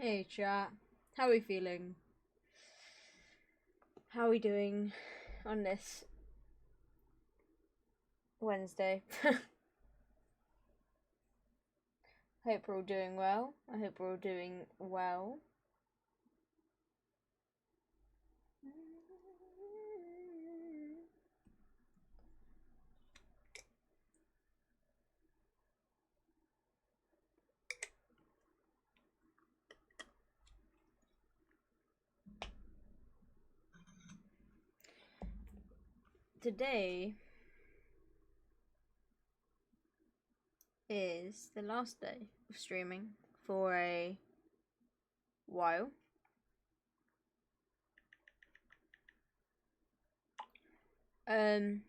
Hey chat, how are we feeling? How are we doing on this Wednesday? Hope we're all doing well. I hope we're all doing well. Today is the last day of streaming for a while. Um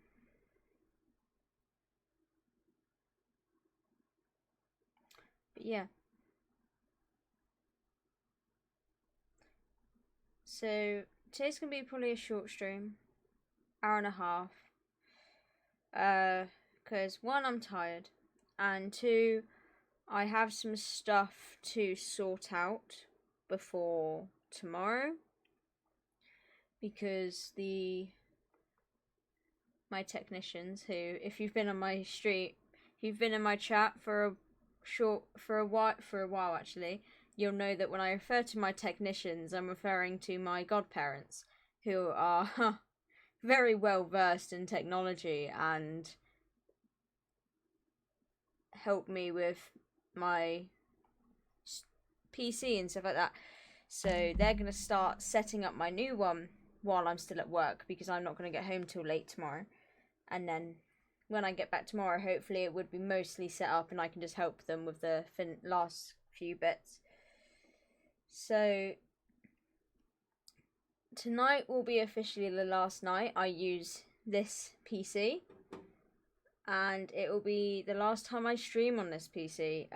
but yeah. So today's gonna be probably a short stream, hour and a half. Because one, I'm tired, and two, I have some stuff to sort out before tomorrow, because my technicians, who, if you've been on my street, if you've been in my chat for a while actually, you'll know that when I refer to my technicians, I'm referring to my godparents, who are very well versed in technology and help me with my PC and stuff like that. So they're going to start setting up my new one while I'm still at work, because I'm not going to get home till late tomorrow. And then when I get back tomorrow, hopefully it would be mostly set up and I can just help them with the last few bits. So tonight will be officially the last night I use this PC, and it will be the last time I stream on this PC.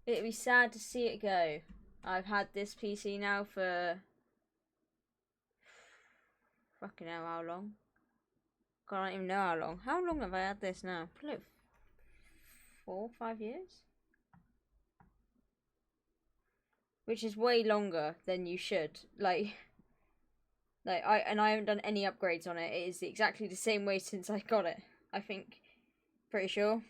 It'd be sad to see it go. I've had this PC now for fucking hell, how long? God, I don't even know how long. How long have I had this now? Probably 4, 5 years? Which is way longer than you should. I haven't done any upgrades on it. It is exactly the same way since I got it. I think. Pretty sure.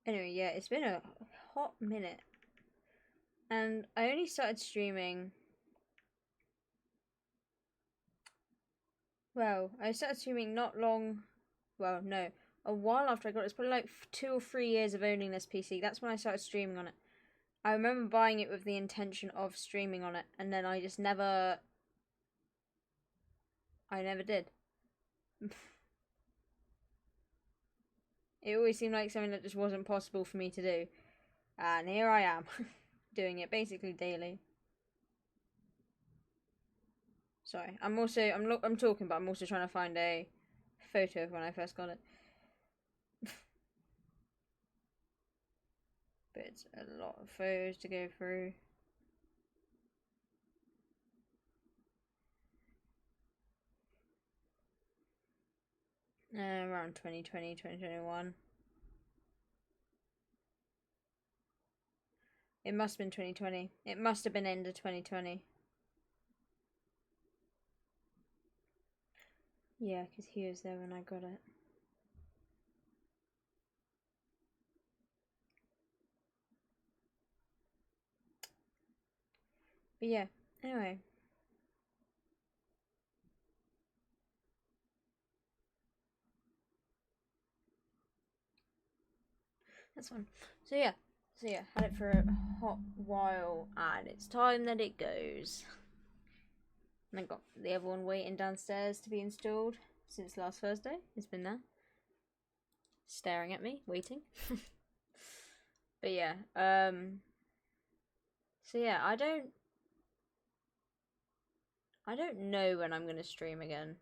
Anyway, yeah, it's been a hot minute. And I only started streaming. Well, I started streaming not long. Well, no. A while after I got it. It's probably like 2 or 3 years of owning this PC. That's when I started streaming on it. I remember buying it with the intention of streaming on it. And then I just never. I never did. It always seemed like something that just wasn't possible for me to do. And here I am. Doing it basically daily. Sorry, I'm talking, but I'm also trying to find a photo of when I first got it. But it's a lot of photos to go through. Around 2020, 2021. It must have been 2020. It must have been end of 2020. Yeah, because he was there when I got it. But yeah, anyway. That's fun. So yeah, had it for a hot while, and it's time that it goes. And I got the other one waiting downstairs to be installed since last Thursday. It's been there, staring at me, waiting. But yeah, so yeah, I don't know when I'm gonna stream again.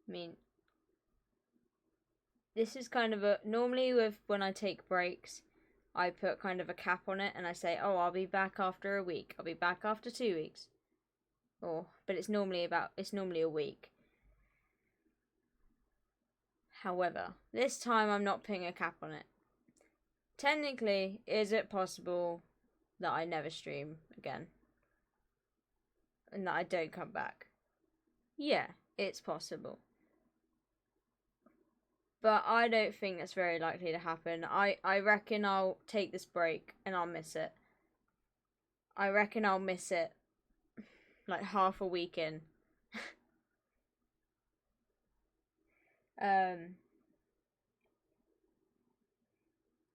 I mean, this is kind of a... Normally with when I take breaks, I put kind of a cap on it and I say, oh, I'll be back after a week. I'll be back after 2 weeks. But it's normally a week. However, this time I'm not putting a cap on it. Technically, is it possible that I never stream again? And that I don't come back? Yeah, it's possible. But I don't think that's very likely to happen. I reckon I'll take this break and I'll miss it. I reckon I'll miss it like half a week in.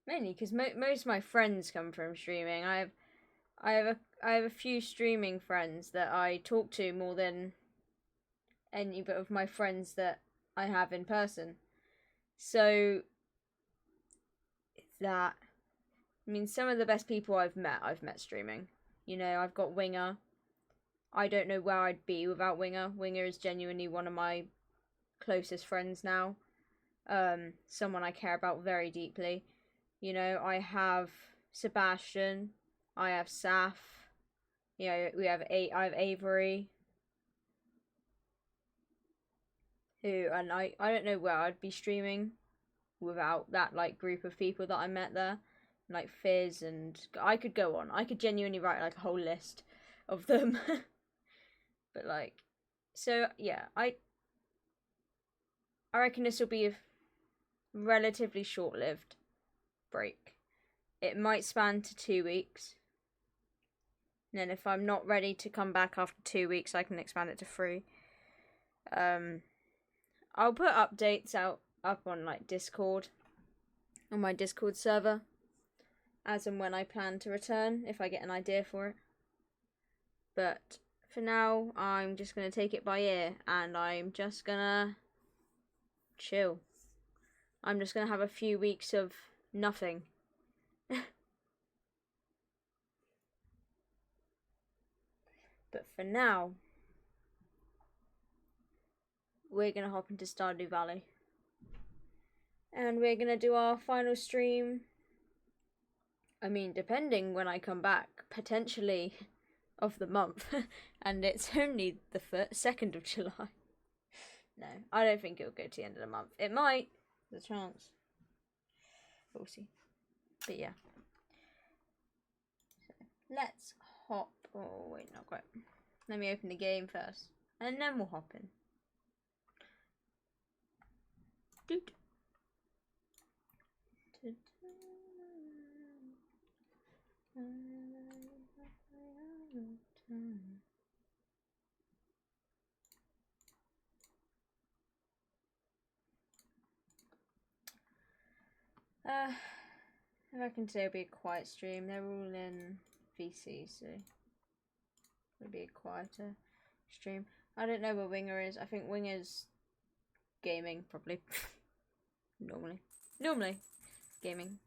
Mainly because most of my friends come from streaming. I have a few streaming friends that I talk to more than any of my friends that I have in person. So that, I mean, some of the best people I've met streaming. You know, I've got Winger. I don't know where I'd be without Winger. Winger is genuinely one of my closest friends now. Someone I care about very deeply. You know, I have Sebastian. I have Saf. You know, I have Avery. And I don't know where I'd be streaming without that like group of people that I met there, like Fizz, and I could go on. I could genuinely write like a whole list of them. But like, so yeah, I reckon this will be a relatively short-lived break. It might span to 2 weeks. And then if I'm not ready to come back after 2 weeks, I can expand it to 3. I'll put updates up on like Discord, on my Discord server, as and when I plan to return, if I get an idea for it. But for now, I'm just going to take it by ear, and I'm just going to chill. I'm just going to have a few weeks of nothing. But for now, we're going to hop into Stardew Valley. And we're going to do our final stream. I mean, depending when I come back, potentially of the month. And it's only the 2nd of July. No, I don't think it'll go to the end of the month. It might. There's a chance. We'll see. But yeah. So, let's hop. Oh, wait, not quite. Let me open the game first. And then we'll hop in. Doot. I reckon today will be a quiet stream. They're all in VC, so it'll be a quieter stream. I don't know where Winger is. I think Winger's gaming, probably. Normally gaming.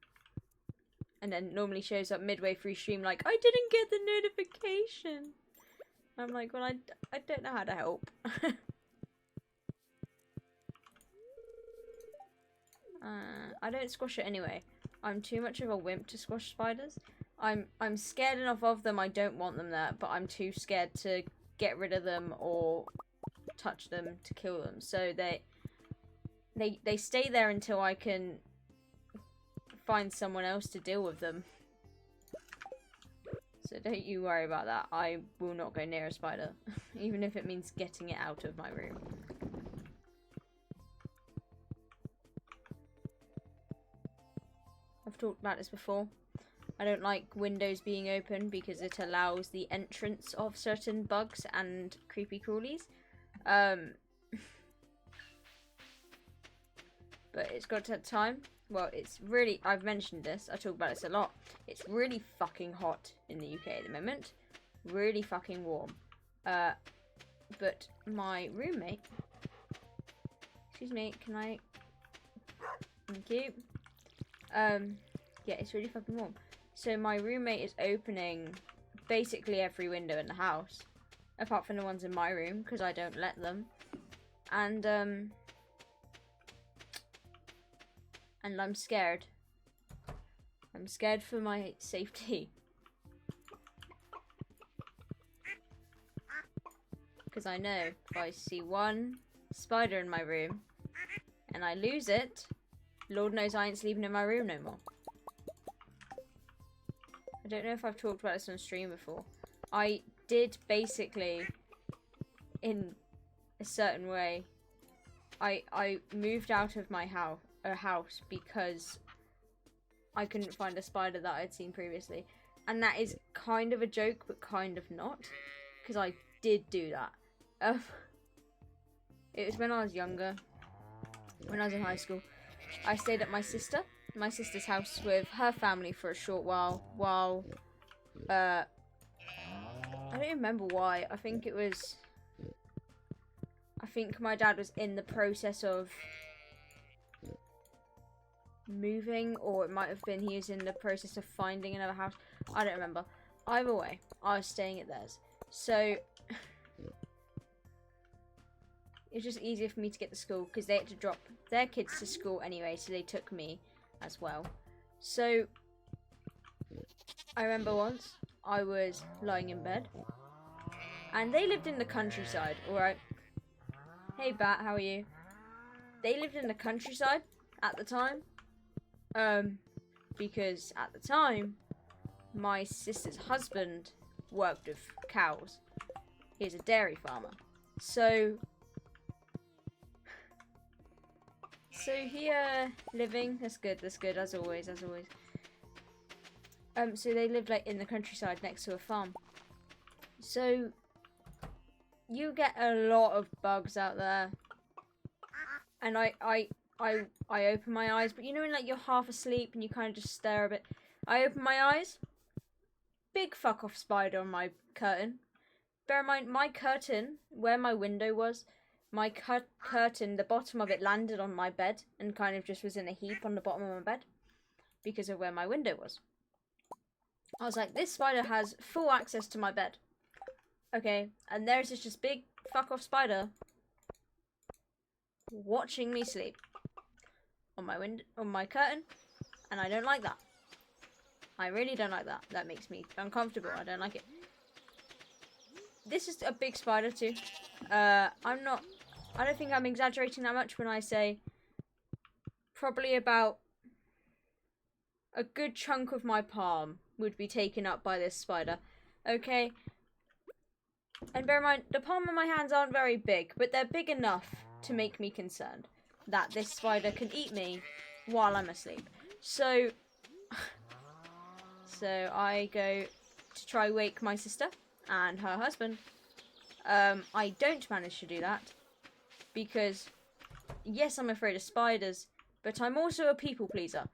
And then normally shows up midway through stream like, I didn't get the notification. I'm like, well, I don't know how to help. I don't squash it anyway. I'm too much of a wimp to squash spiders. I'm scared enough of them, I don't want them there, but I'm too scared to get rid of them or touch them to kill them. So they stay there until I can find someone else to deal with them. So don't you worry about that. I will not go near a spider, even if it means getting it out of my room. I've talked about this before. I don't like windows being open because it allows the entrance of certain bugs and creepy crawlies. But it's got to time. Well, it's really, I've mentioned this, I talk about this a lot. It's really fucking hot in the UK at the moment. Really fucking warm. But my roommate, excuse me, can I, thank you. Yeah, it's really fucking warm. So my roommate is opening basically every window in the house, apart from the ones in my room, because I don't let them. And I'm scared. I'm scared for my safety. Because I know if I see one spider in my room and I lose it, Lord knows I ain't sleeping in my room no more. I don't know if I've talked about this on stream before. I did basically, in a certain way, I moved out of my house because I couldn't find a spider that I'd seen previously. And that is kind of a joke, but kind of not. Because I did do that. It was when I was younger. When I was in high school. I stayed at my sister's house with her family for a short while. I don't remember why. I think my dad was in the process of moving, or it might have been he was in the process of finding another house. I don't remember. Either way, I was staying at theirs. So it's just easier for me to get to school because they had to drop their kids to school anyway, so they took me as well. So I remember once I was lying in bed and they lived in the countryside, alright? Hey Bat, how are you? They lived in the countryside at the time. Because at the time my sister's husband worked with cows. He's a dairy farmer. So here living, that's good, as always. So they lived like in the countryside next to a farm. So you get a lot of bugs out there. And I open my eyes, but you know when like you're half asleep and you kind of just stare a bit. I open my eyes, big fuck off spider on my curtain. Bear in mind, my curtain, where my window was, my curtain, the bottom of it landed on my bed and kind of just was in a heap on the bottom of my bed because of where my window was. I was like, this spider has full access to my bed. Okay, and there's this just big fuck off spider watching me sleep on my window, on my curtain, and I don't like that. I really don't like that. That makes me uncomfortable. I don't like it. This is a big spider too. I don't think I'm exaggerating that much when I say probably about a good chunk of my palm would be taken up by this spider. Okay? And bear in mind, the palm of my hands aren't very big, but they're big enough to make me concerned that this spider can eat me while I'm asleep. So I go to try wake my sister and her husband. I don't manage to do that because, yes, I'm afraid of spiders, but I'm also a people pleaser.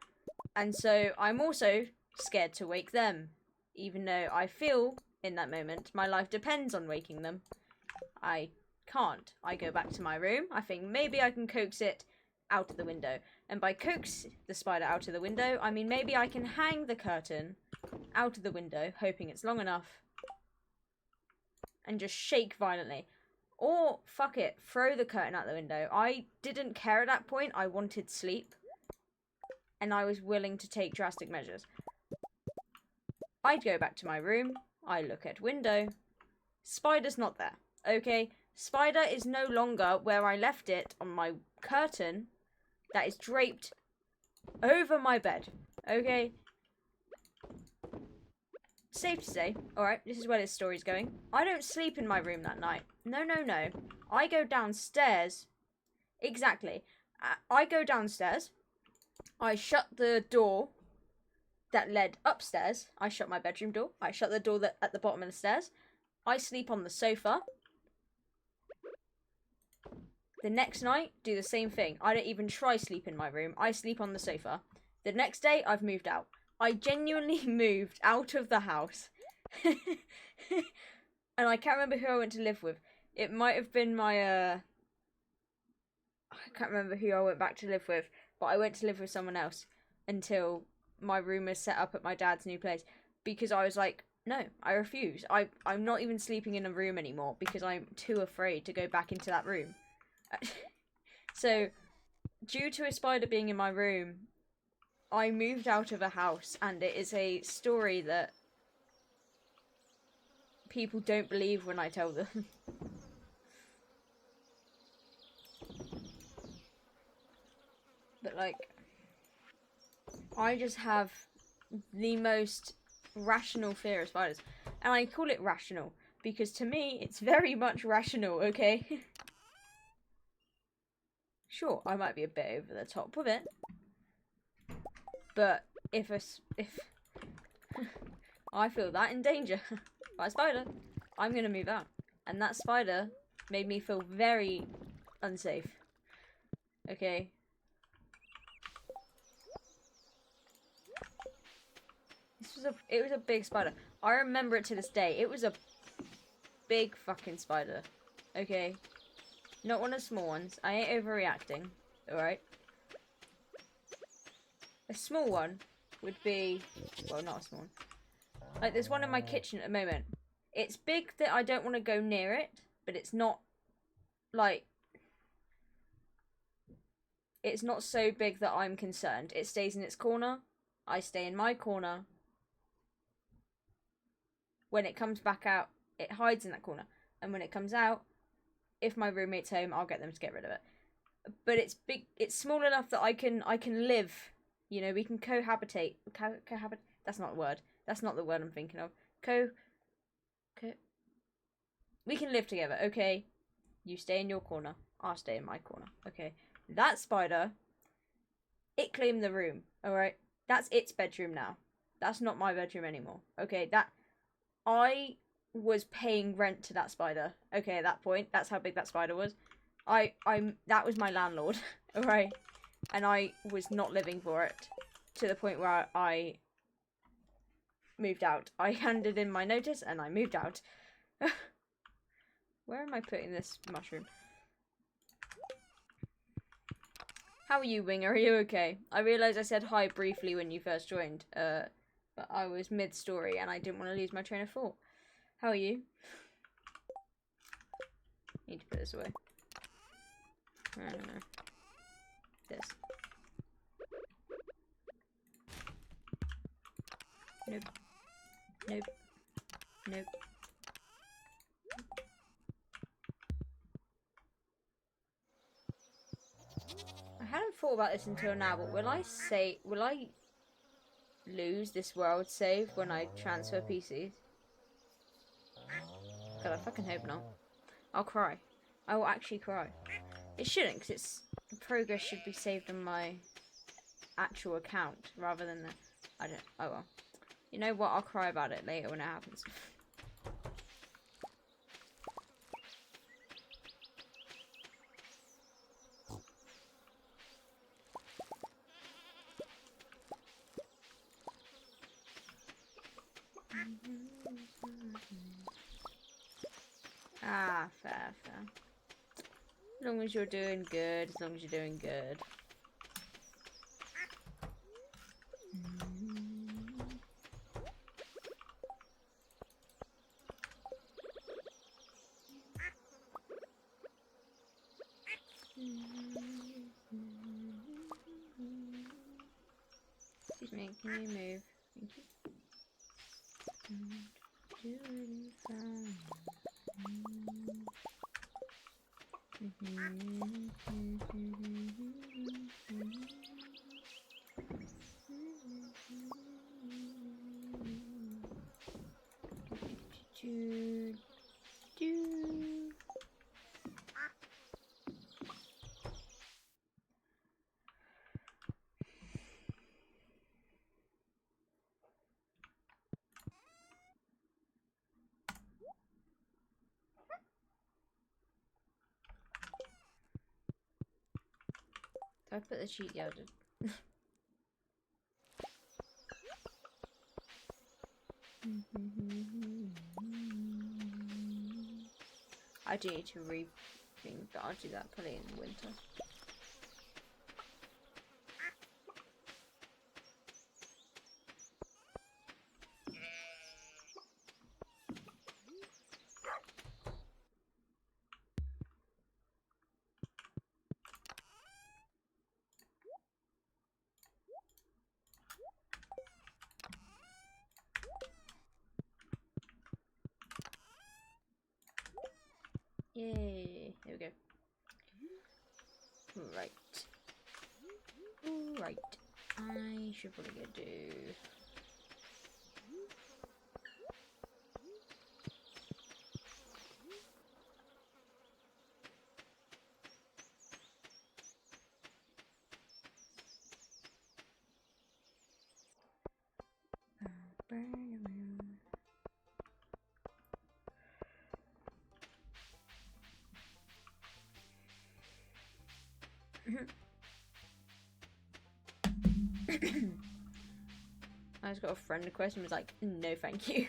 And so I'm also scared to wake them, even though I feel in that moment my life depends on waking them. I can't. I go back to my room. I think maybe I can coax it out of the window. And by coax the spider out of the window, I mean maybe I can hang the curtain out of the window, hoping it's long enough, and just shake violently. Or, fuck it, throw the curtain out the window. I didn't care at that point. I wanted sleep. And I was willing to take drastic measures. I'd go back to my room. I look at window. Spider's not there. Okay? Spider is no longer where I left it on my curtain that is draped over my bed. Okay? Safe to say, alright, this is where this story's going. I don't sleep in my room that night. No. I go downstairs. Exactly. I go downstairs. I shut the door that led upstairs. I shut my bedroom door. I shut the door at the bottom of the stairs. I sleep on the sofa. The next night, do the same thing. I don't even try sleep in my room. I sleep on the sofa. The next day, I've moved out. I genuinely moved out of the house. And I can't remember who I went to live with. It might have been my, I can't remember who I went back to live with, but I went to live with someone else until my room was set up at my dad's new place. Because I was like, no, I refuse. I'm not even sleeping in a room anymore because I'm too afraid to go back into that room. So, due to a spider being in my room, I moved out of a house, and it is a story that people don't believe when I tell them. But, like, I just have the most rational fear of spiders. And I call it rational because to me, it's very much rational, okay? Sure, I might be a bit over the top with it. But if I feel that in danger by a spider, I'm gonna move out. And that spider made me feel very unsafe. Okay. It was a big spider. I remember it to this day. It was a big fucking spider. Okay. Not one of the small ones. I ain't overreacting. Alright. A small one would be... Well, not a small one. Like, there's one in my kitchen at the moment. It's big that I don't want to go near it, but it's not, like... It's not so big that I'm concerned. It stays in its corner. I stay in my corner. When it comes back out, it hides in that corner. And when it comes out, if my roommate's home, I'll get them to get rid of it. But it's big. It's small enough that I can live. You know, we can cohabitate. Cohabit. That's not the word. That's not the word I'm thinking of. We can live together. Okay. You stay in your corner. I'll stay in my corner. Okay. That spider. It claimed the room. All right. That's its bedroom now. That's not my bedroom anymore. Okay. I was paying rent to that spider. Okay, at that point, that's how big that spider was. That was my landlord, alright? And I was not living for it to the point where I moved out. I handed in my notice and I moved out. Where am I putting this mushroom? How are you, Winger? Are you okay? I realised I said hi briefly when you first joined, but I was mid-story and I didn't want to lose my train of thought. How are you? Need to put this away. This. Nope. Nope. Nope. I hadn't thought about this until now, but will I lose this world save when I transfer PCs? God, I fucking hope not. I'll cry. I will actually cry. It shouldn't, because the progress should be saved on my actual account, rather than the... oh well. You know what, I'll cry about it later when it happens. Ah, fair. As long as you're doing good, as long as you're doing good. Excuse me, can you move? Thank you. I put the cheat code in. I do need to rethink, but I'll do that probably in the winter. Yay. There we go. Right. Right. I should probably go do... I just got a friend request and was like, no thank you.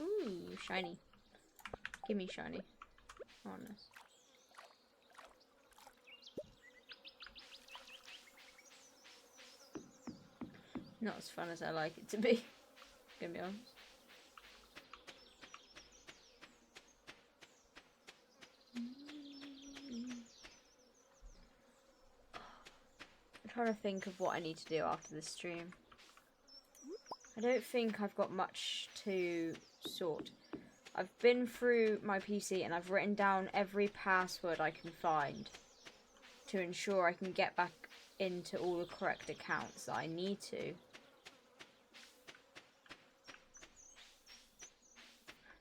Ooh, shiny. Give me shiny. Honest. Not as fun as I like it to be. Gonna be honest. I'm trying to think of what I need to do after this stream. I don't think I've got much to sort. I've been through my PC and I've written down every password I can find to ensure I can get back into all the correct accounts that I need to.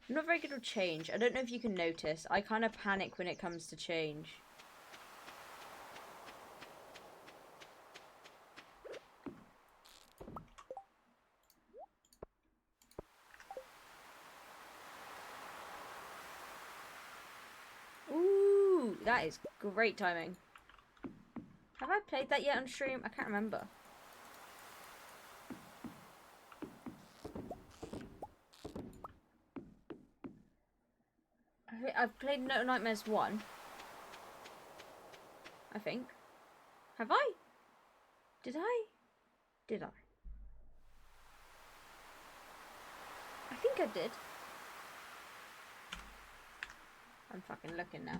I'm not very good with change. I don't know if you can notice. I kind of panic when it comes to change. Ooh, that is great timing. Have I played that yet on stream? I can't remember. I've played No Nightmares 1. I think. Have I? Did I? Did I? I think I did. I'm fucking looking now.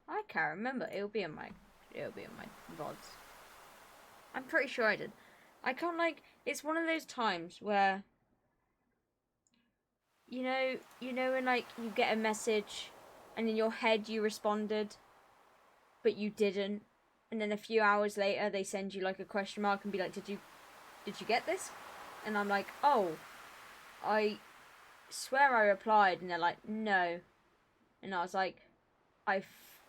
I can't remember. It'll be in my VODs. I'm pretty sure I did. I can't, like, it's one of those times where you know when, like, you get a message and in your head you responded but you didn't, and then a few hours later they send you like a question mark and be like, did you get this? And I'm like, oh, I swear I replied, and they're like, no. And I was like,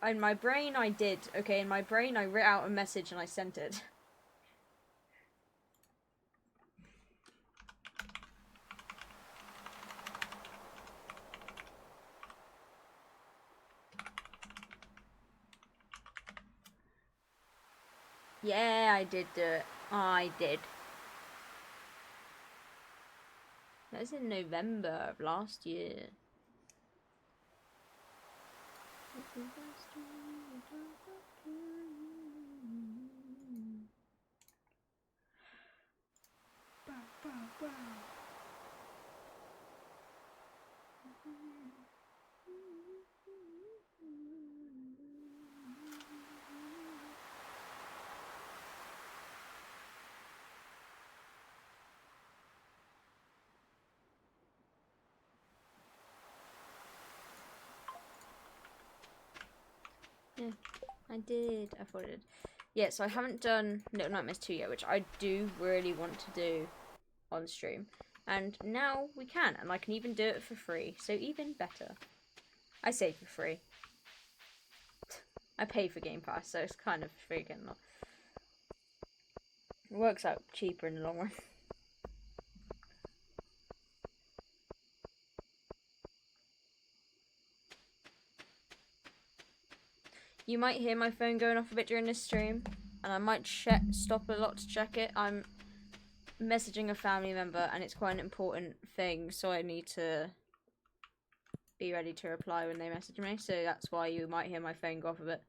in my brain I did. Okay, in my brain I wrote out a message and I sent it. Yeah, I did do it. I did. That was in November of last year. Yeah, I did. I thought I did. Yeah, so I haven't done Little Nightmares 2 yet, which I do really want to do on stream. And now we can, and I can even do it for free, so even better. I say for free. I pay for Game Pass, so it's kind of freaking not. It works out cheaper in the long run. You might hear my phone going off a bit during this stream, and I might stop a lot to check it. I'm messaging a family member, and it's quite an important thing, so I need to be ready to reply when they message me, so that's why you might hear my phone go off a bit.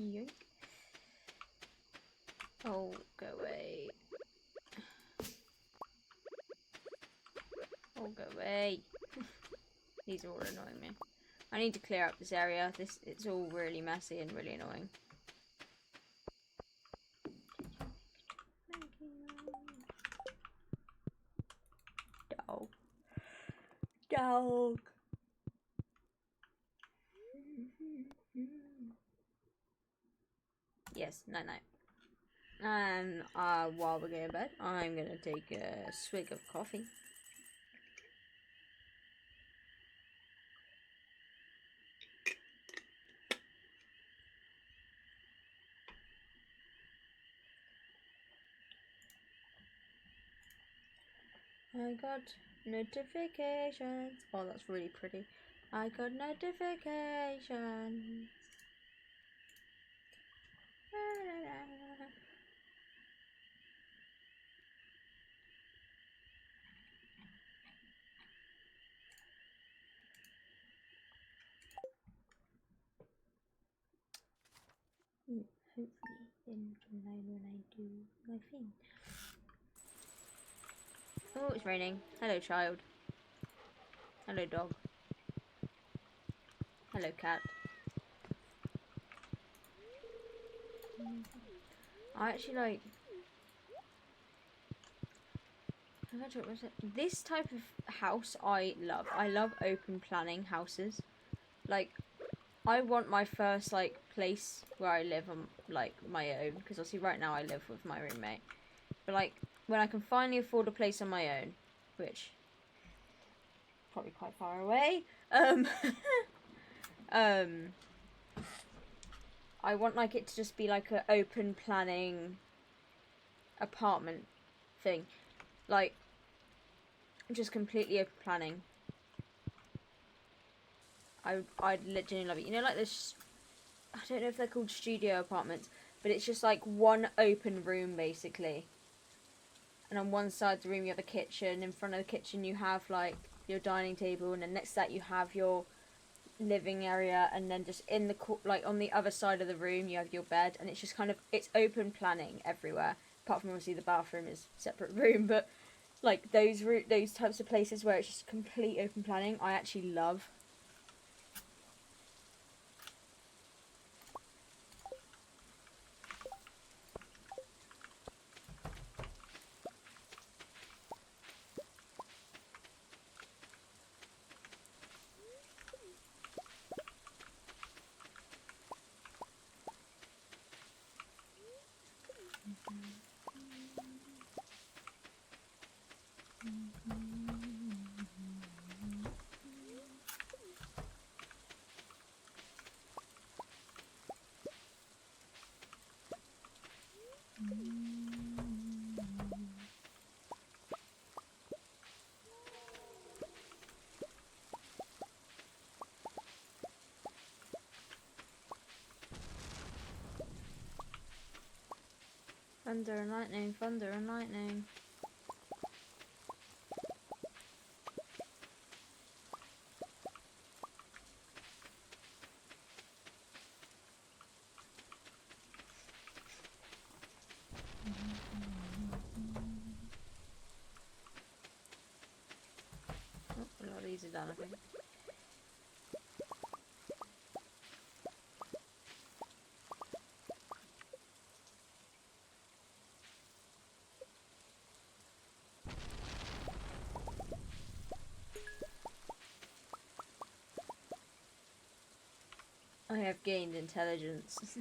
Yoink. Oh, go away. Oh, go away. These are all annoying me. I need to clear up this area. It's all really messy and really annoying. Dog. Dog. Yes, night night. And while we're going to bed, I'm gonna take a swig of coffee. I got notifications. Oh, that's really pretty. I got notifications. Hopefully in tonight when I do my thing. Oh, it's raining. Hello, child. Hello, dog. Hello, cat. I actually like... This type of house I love. I love open planning houses. Like, I want my first, like, place where I live on, like, my own. Because obviously right now I live with my roommate. But, like, when I can finally afford a place on my own, which... probably quite far away. I want, like, it to just be, like, an open planning apartment thing. Like, just completely open planning. I'd literally love it. You know, like this... I don't know if they're called studio apartments, but it's just, like, one open room, basically. And on one side of the room you have a kitchen. In front of the kitchen you have, like, your dining table. And then next to that you have your living area, and then just in the like on the other side of the room you have your bed, and it's just kind of, it's open planning everywhere, apart from obviously the bathroom is a separate room. But like those types of places where it's just complete open planning, I actually love. Thunder and lightning, thunder and lightning. Oh, a lot of these are done, I think. I have gained intelligence.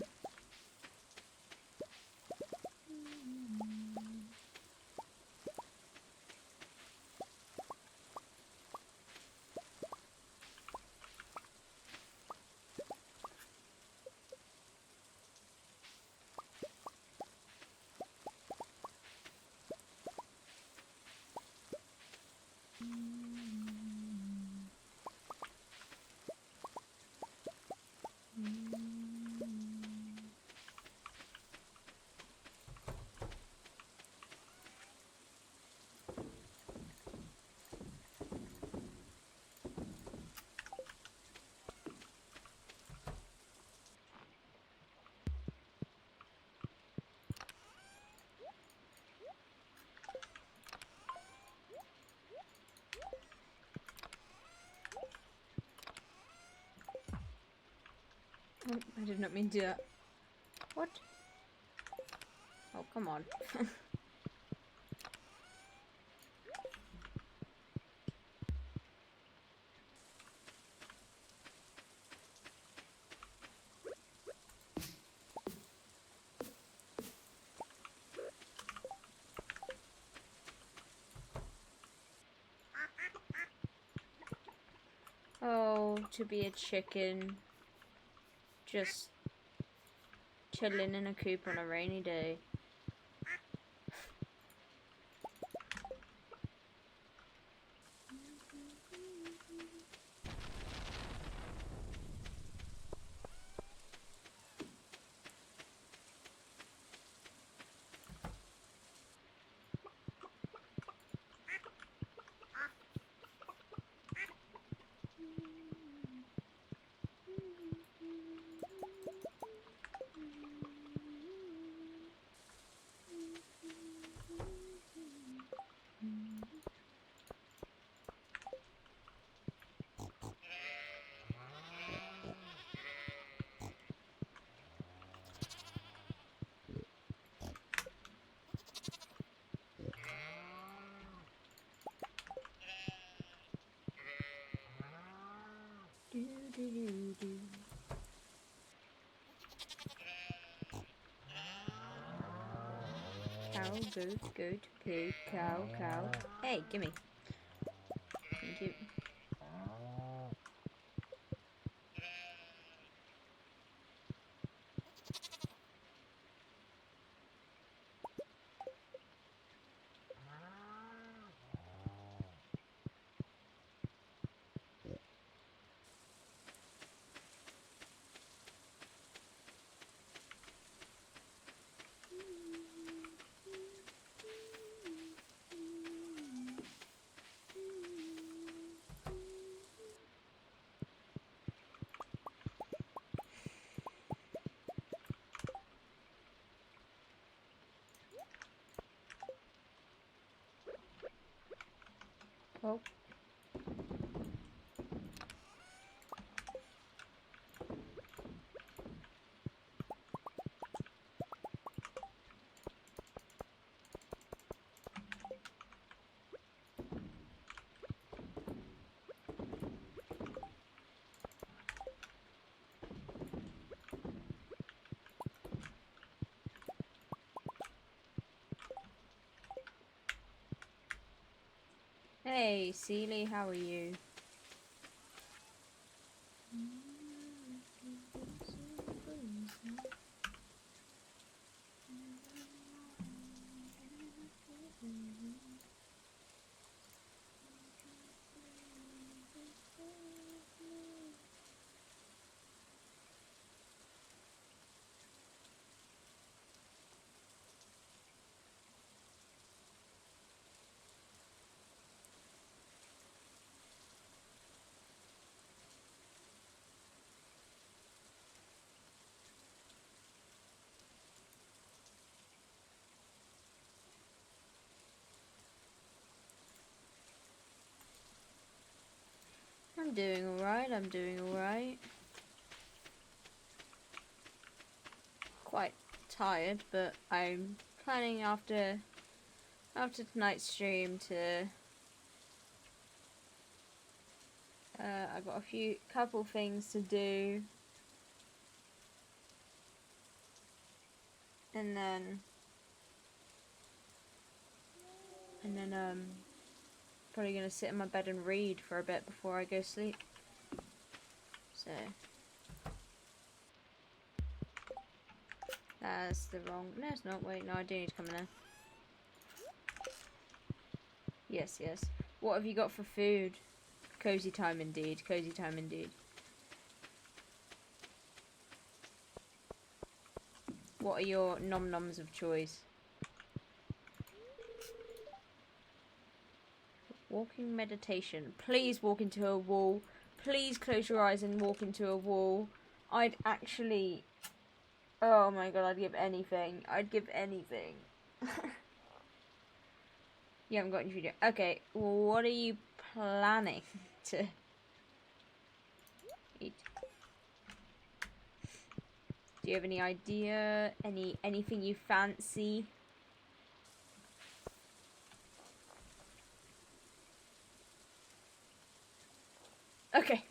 Oh, I did not mean to do that. What? Oh, come on. Oh, to be a chicken. Just chilling in a coop on a rainy day. Do, do, do, do. Cow, goat, goat, pig, cow, cow. Hey, gimme. Thank you. Oh. Hey, Seely, how are you? I'm doing alright, I'm doing alright. Quite tired, but I'm planning after tonight's stream to I've got couple things to do and then probably gonna sit in my bed and read for a bit before I go sleep. So that's the wrong. No, it's not. Wait, no, I do need to come in there. Yes, yes. What have you got for food? Cozy time indeed. Cozy time indeed. What are your nom-noms of choice? Walking meditation. Please walk into a wall. Please close your eyes and walk into a wall. I'd actually... Oh my god, I'd give anything. I'd give anything. You haven't got any video. Okay, what are you planning to eat? Do you have any idea? Anything you fancy? Okay.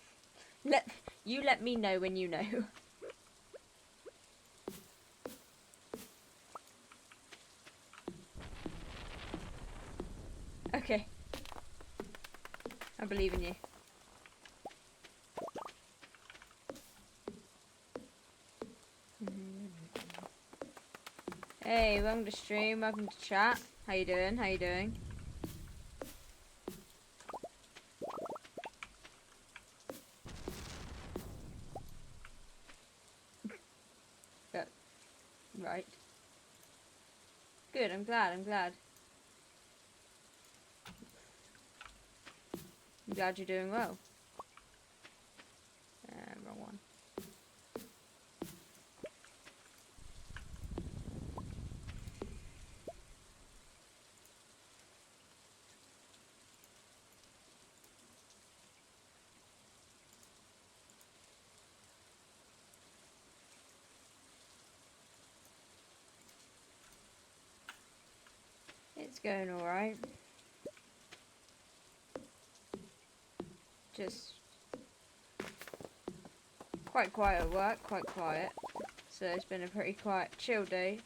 Let me know when you know. Okay. I believe in you. Hey, welcome to stream, welcome to chat. How you doing? How you doing? Right. Good, I'm glad, I'm glad. I'm glad you're doing well. Wrong one. It's going alright. Just quite quiet at work, quite quiet. So it's been a pretty quiet, chill day.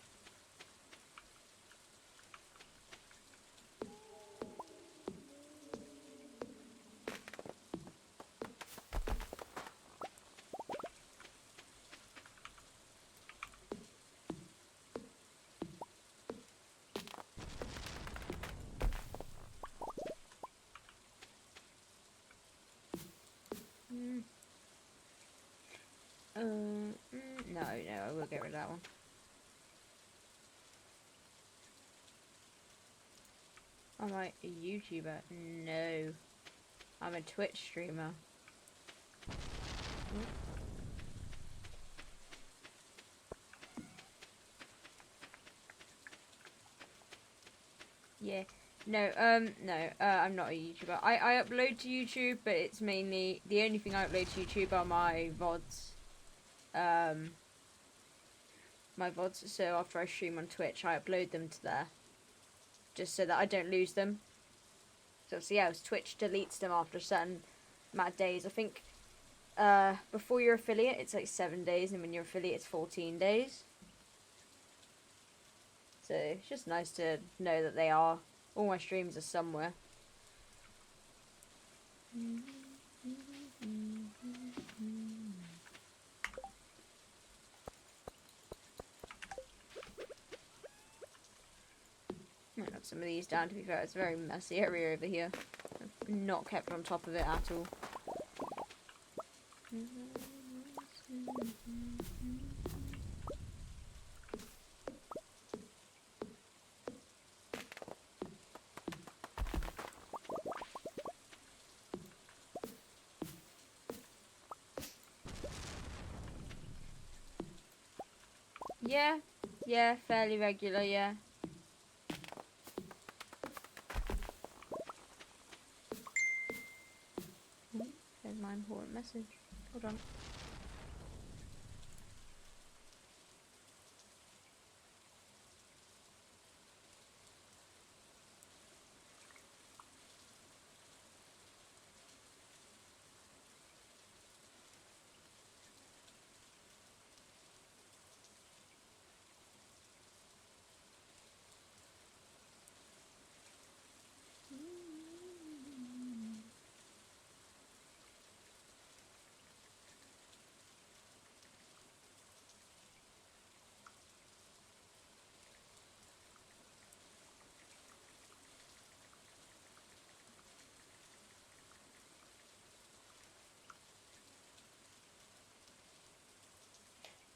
No, I will get rid of that one. Am I a YouTuber? No. I'm a Twitch streamer. Yeah. No, I'm not a YouTuber. I upload to YouTube, but it's mainly, the only thing I upload to YouTube are my VODs. My VODs, so after I stream on Twitch, I upload them to there. Just so that I don't lose them. So, yeah, Twitch deletes them after a certain amount of days. I think, before you're affiliate, it's like 7 days, and when you're affiliate, it's 14 days. So, it's just nice to know that they are, all my streams are somewhere. I got some of these down, to be fair. It's a very messy area over here. I've not kept on top of it at all. Yeah, fairly regular, yeah. There's my important message. Hold on.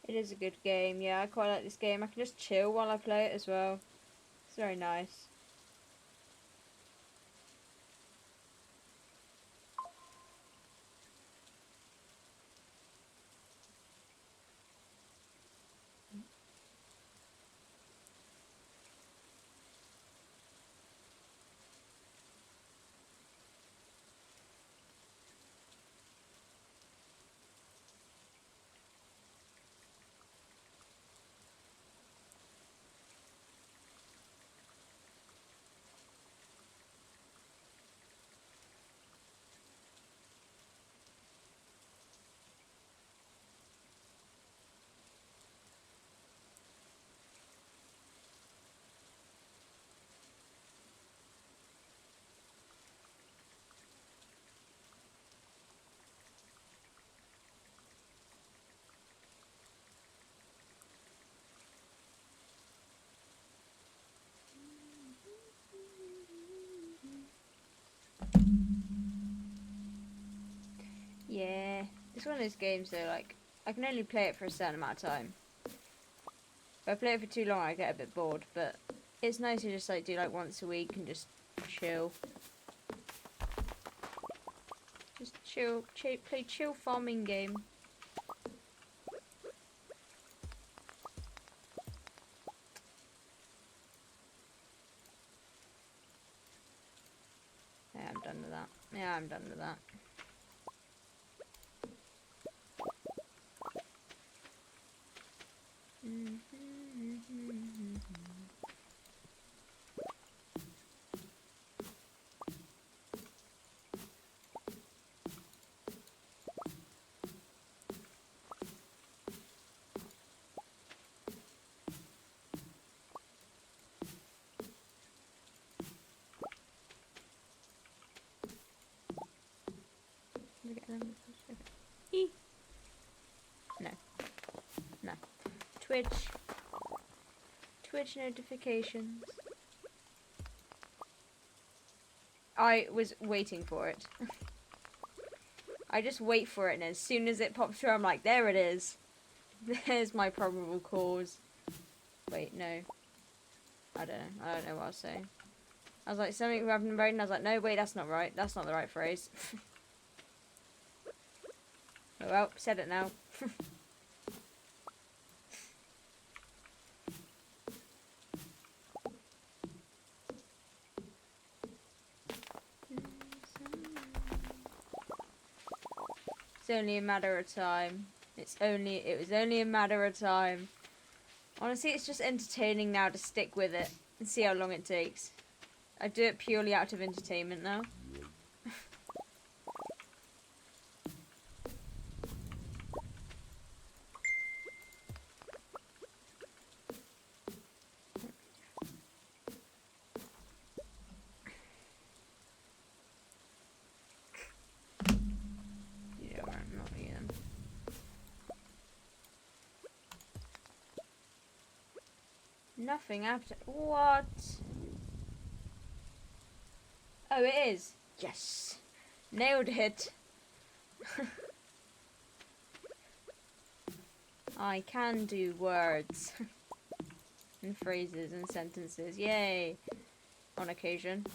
It is a good game. Yeah, I quite like this game. I can just chill while I play it as well. It's very nice. Yeah, it's one of those games though, like, I can only play it for a certain amount of time. If I play it for too long, I get a bit bored, but it's nice to just, like, do, like, once a week and just chill. Just play chill farming game. Yeah, I'm done with that. Yeah, I'm done with that. No. No. Twitch notifications. I was waiting for it. I just wait for it, and as soon as it pops through, I'm like, there it is. There's my probable cause. Wait, no. I don't know what I was saying. I was like, something happened in Braden, and I was like, no, wait, that's not right. That's not the right phrase. Oh well, said it now. It's only a matter of time. It was only a matter of time. Honestly, it's just entertaining now to stick with it and see how long it takes. I do it purely out of entertainment now. Yeah, not even. Nothing after. What? Oh, it is. Yes. Nailed it. I can do words. And phrases and sentences. Yay. On occasion.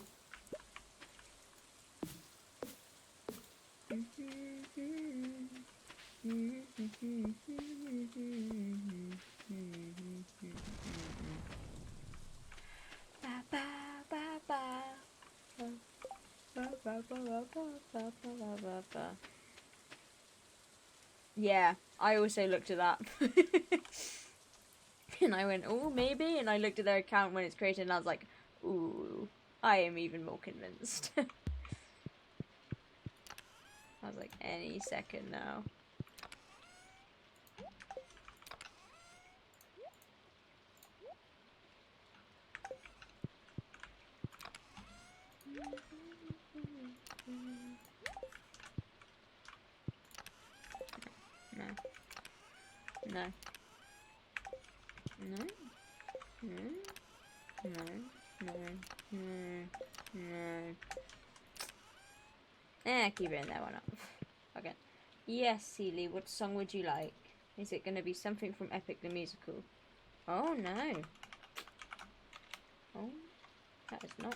Yeah, I also looked at that. And I went, oh, maybe? And I looked at their account when it's created and I was like, ooh, I am even more convinced. I was like, any second now. No. No. No. No. No. No. No. No. Keep it in there, why not? Okay. Yes, Seeley, what song would you like? Is it going to be something from Epic the Musical? Oh no. Oh, that is not.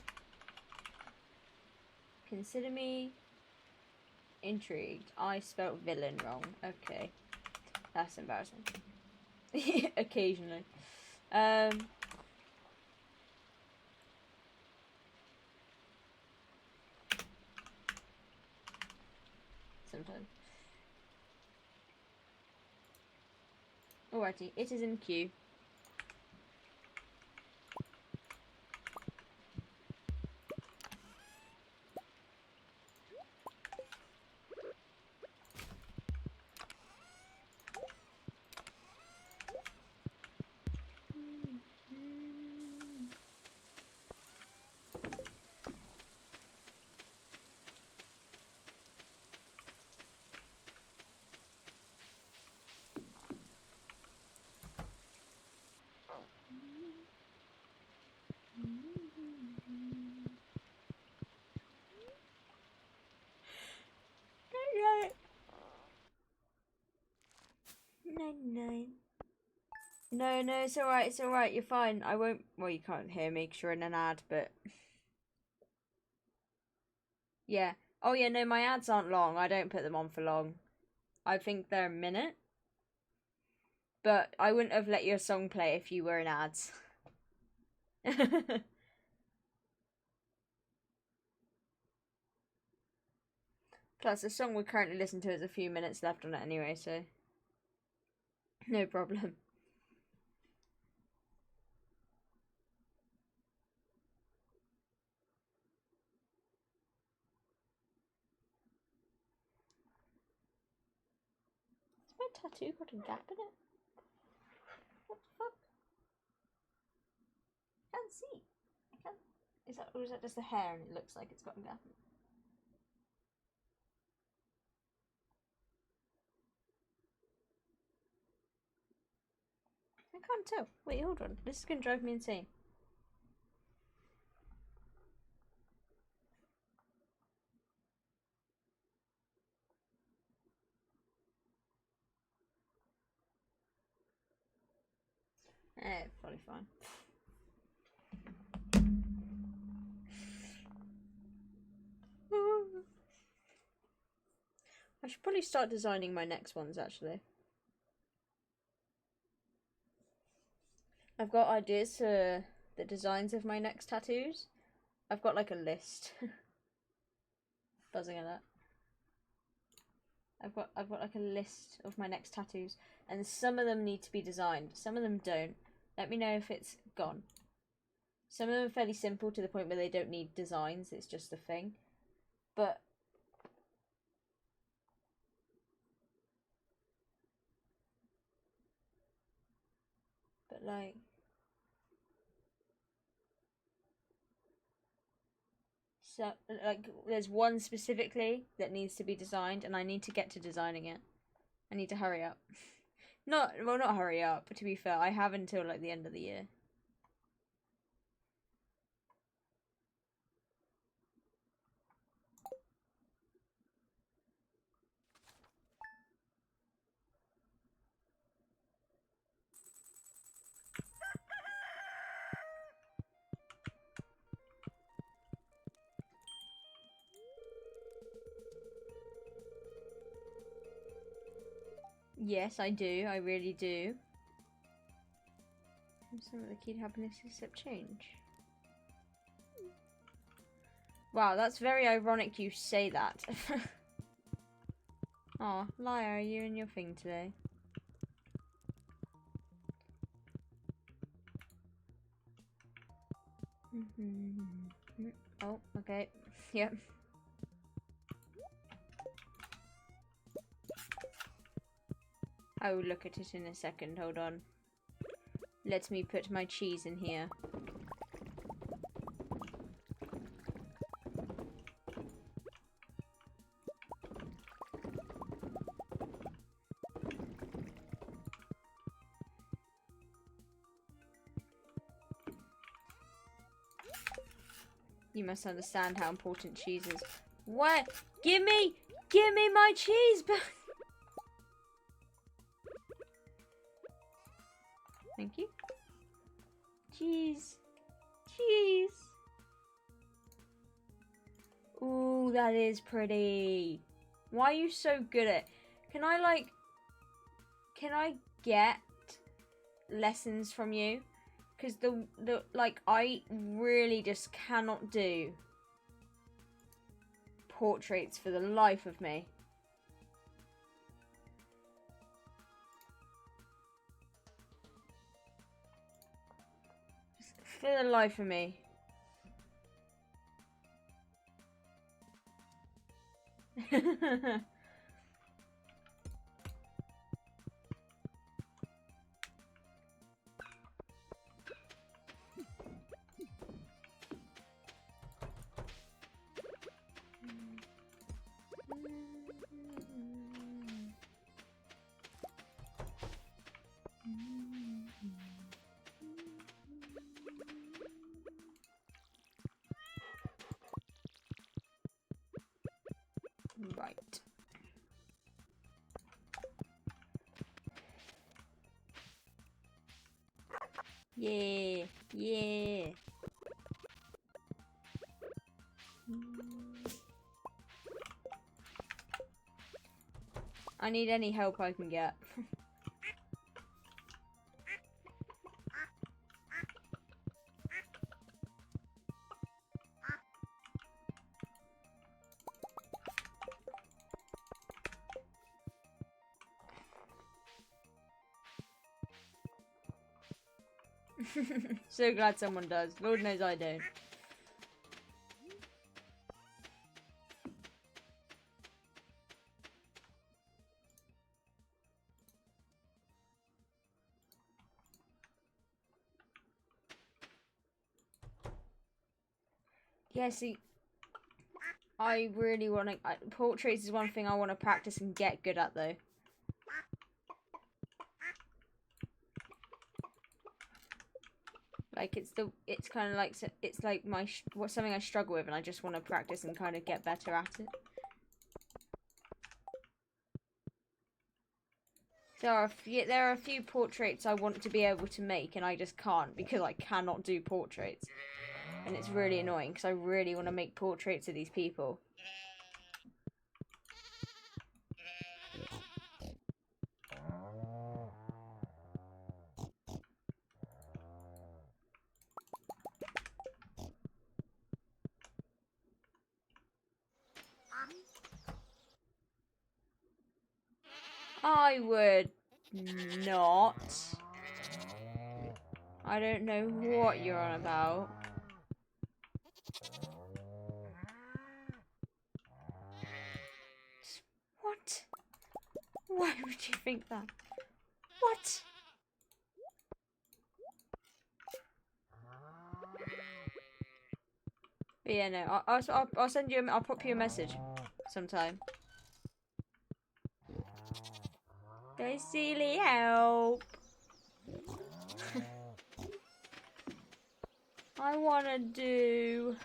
Consider me intrigued. I spelt villain wrong. Okay. That's embarrassing. Occasionally. Sometimes. Alrighty, it is in queue. No, no, it's alright, it's alright, you're fine. I won't. Well, you can't hear me because you're in an ad, but. Yeah. Oh, yeah, no, my ads aren't long. I don't put them on for long. I think they're a minute. But I wouldn't have let your song play if you were in ads. Plus, the song we currently listen to has a few minutes left on it anyway, so. No problem. Has my tattoo got a gap in it? What the fuck? I can't see. I can't. Or is that just the hair and it looks like it's got a gap in it? I can't tell. Wait, hold on. This is gonna drive me insane. Probably fine. I should probably start designing my next ones, actually. I've got ideas for the designs of my next tattoos. I've got like a list. Buzzing at that. I've got like a list of my next tattoos, and some of them need to be designed. Some of them don't. Let me know if it's gone. Some of them are fairly simple to the point where they don't need designs. It's just a thing. But like. So, like, there's one specifically that needs to be designed, and I need to get to designing it. I need to hurry up. Not hurry up, but to be fair, I have until, like, the end of the year. Yes, I do. I really do. Some of the key to happiness except change. Wow, that's very ironic you say that. Aw, Liar, are you in your thing today? Oh, okay. Yep. I will look at it in a second, hold on. Let me put my cheese in here. You must understand how important cheese is. What? Give me my cheese back! Thank you. Cheese. Cheese. Ooh, that is pretty. Why are you so good at... Can I get lessons from you? Because I really just cannot do portraits for the life of me. Just for the life of me. Right. Yeah, yeah. I need any help I can get. So glad someone does. Lord knows I don't. Yeah, see, I really want to... portraits is one thing I want to practice and get good at, though. Like, it's kind of like... It's like something I struggle with, and I just want to practice and kind of get better at it. There are a few portraits I want to be able to make, and I just can't, because I cannot do portraits. And it's really annoying, because I really want to make portraits of these people. I would not. I don't know what you're on about. What? Why would you think that? What? But yeah, no. I'll send you. I'll pop you a message sometime. Go silly help. I wanna do.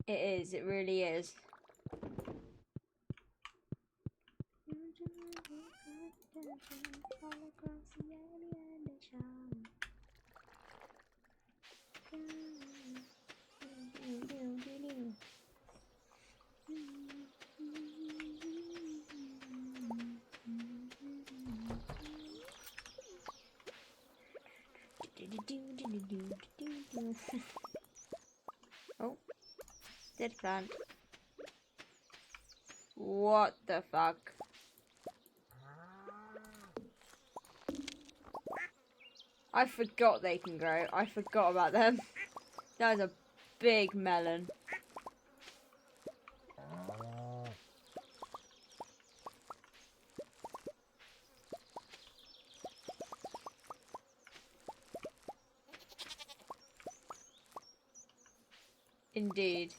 It is, it really is. Oh, dead plant. What the fuck? I forgot they can grow. I forgot about them. That was a big melon. Indeed.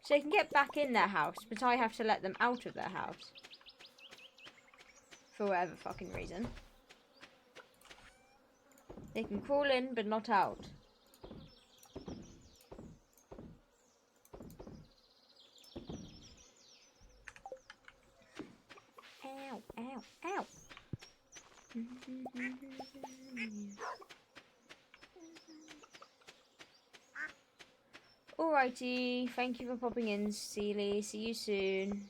So they can get back in their house, but I have to let them out of their house. For whatever fucking reason. They can crawl in, but not out. Ow, ow, ow. Alrighty, thank you for popping in, Sealy. See you soon.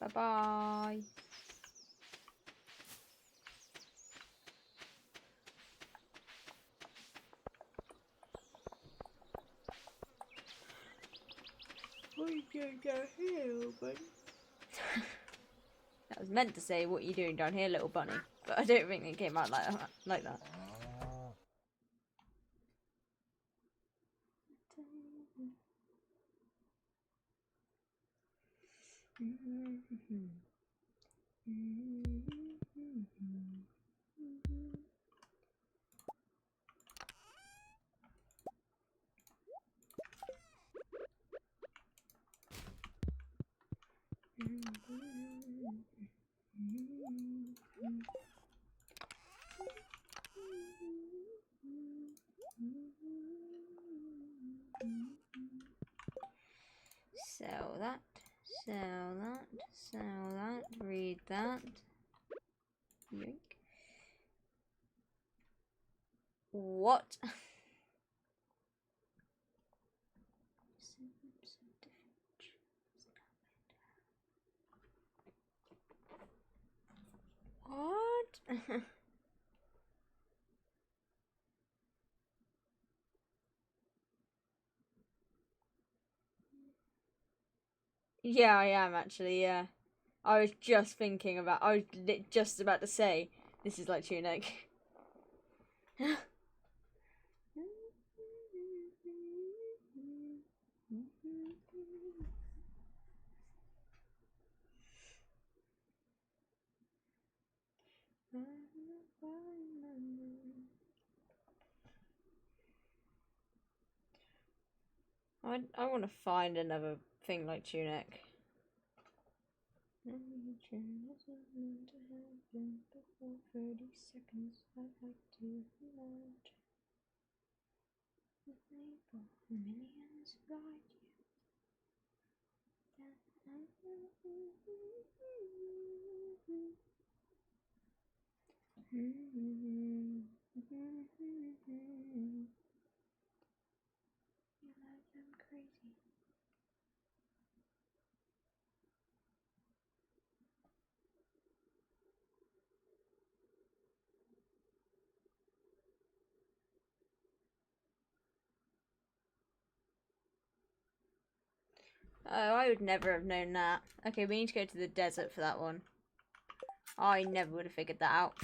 Bye-bye. What are you doing down here, little bunny? That was meant to say, what are you doing down here, little bunny? But I don't think it came out like that. Sell that, sell that, sell that, read that. Yoink. What? What? Yeah, I am actually, yeah. I was just thinking about, I was just about to say, this is like Tunic. I want to find another thing like Tunic. To happen before 30 seconds. I'd like to merge with millions like you. You like them crazy. Oh, I would never have known that. Okay, we need to go to the desert for that one. I never would have figured that out.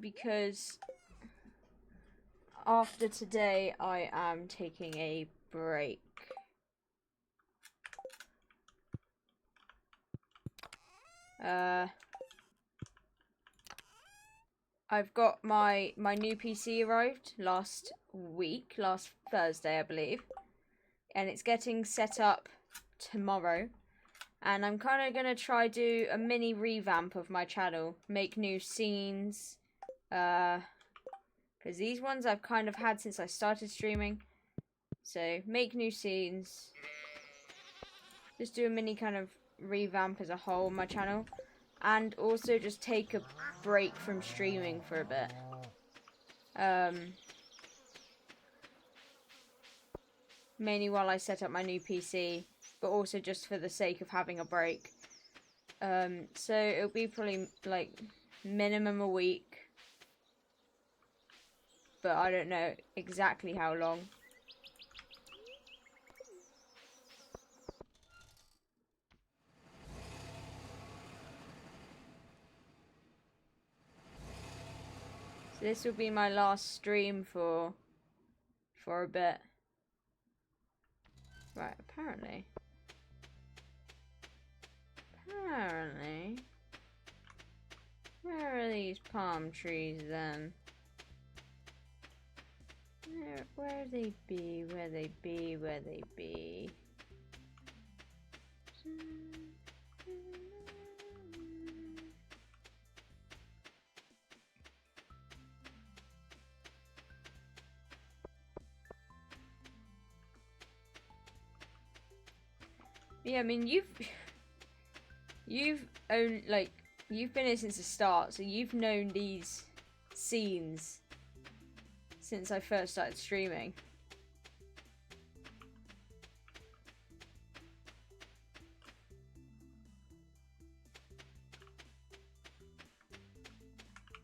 Because after today, I am taking a break. I've got my new PC arrived last Thursday, I believe. And it's getting set up tomorrow. And I'm kind of going to try do a mini revamp of my channel. Make new scenes. Because these ones I've kind of had since I started streaming. So, make new scenes. Just do a mini kind of revamp as a whole on my channel. And also just take a break from streaming for a bit. Mainly while I set up my new PC. But also just for the sake of having a break. So it'll be probably like minimum a week. But I don't know exactly how long. So this will be my last stream for a bit. Right, apparently. Where are these palm trees then? Where they be? Yeah, I mean you've been here since the start, so you've known these scenes since I first started streaming.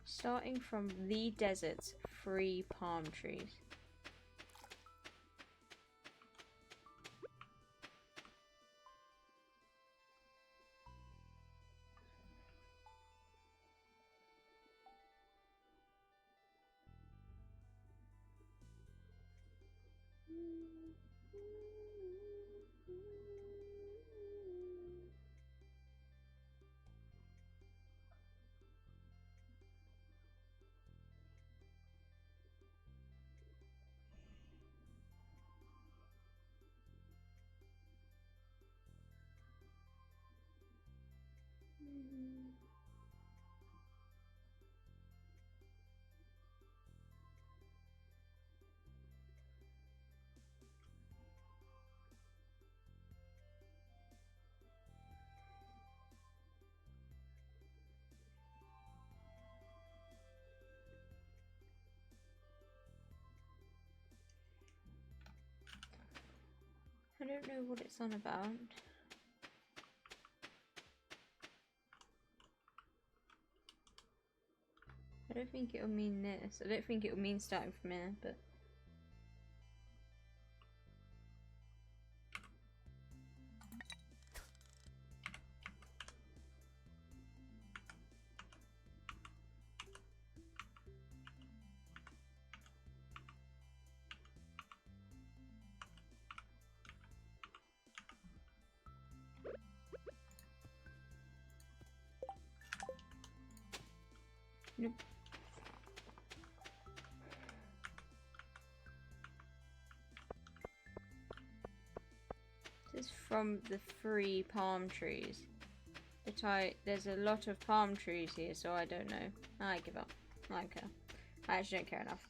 Starting from the desert's 3 palm trees. I don't know what it's on about. I don't think it'll mean this. I don't think it'll mean starting from here, but... Nope. This is from the 3 palm trees. But there's a lot of palm trees here, so I don't know. I give up. I don't care. I actually don't care enough.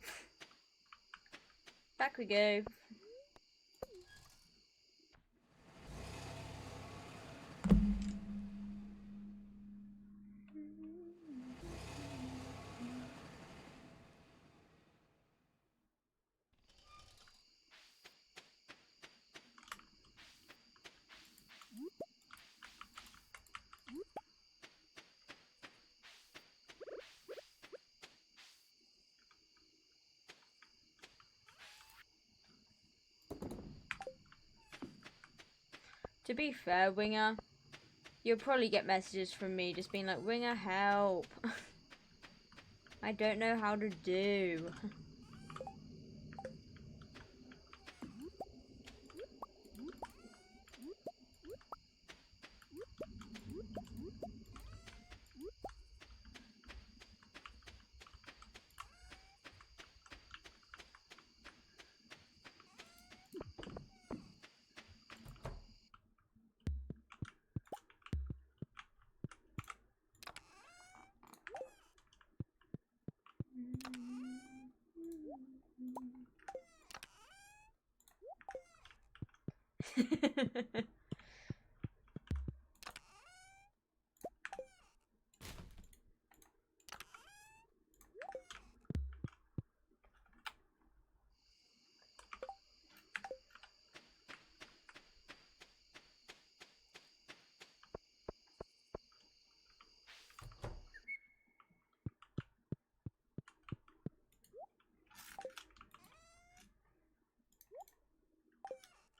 Back we go. To be fair, Winger, you'll probably get messages from me just being like, Winger, help. I don't know how to do.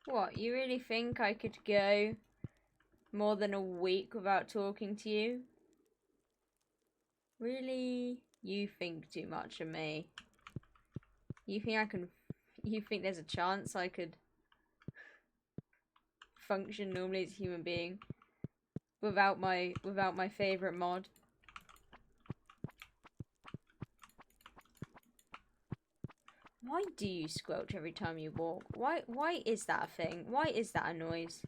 What, you really think I could go more than a week without talking to you? Really? You think too much of me. You think there's a chance I could function normally as a human being without my favorite mod? Why do you squelch every time you walk? Why is that a thing? Why is that a noise?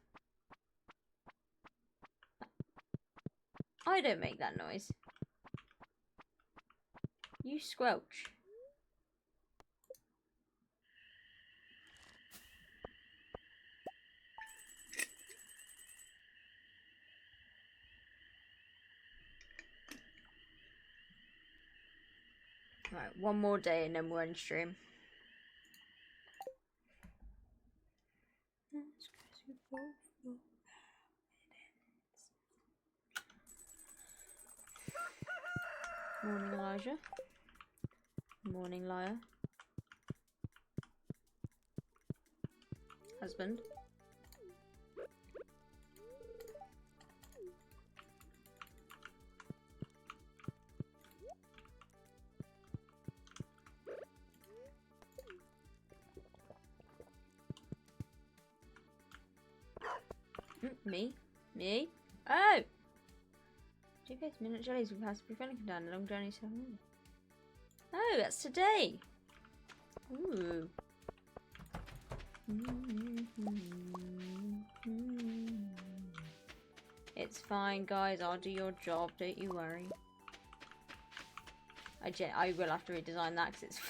I don't make that noise. You squelch. Right, one more day and then we're in stream. Morning, Elijah. Morning, liar. Husband. Me? Me? Oh! 2 minute jellies with past befriending down a long journey 7 minutes. Oh, that's today! Ooh. It's fine, guys. I'll do your job. Don't you worry. I will have to redesign that because it's...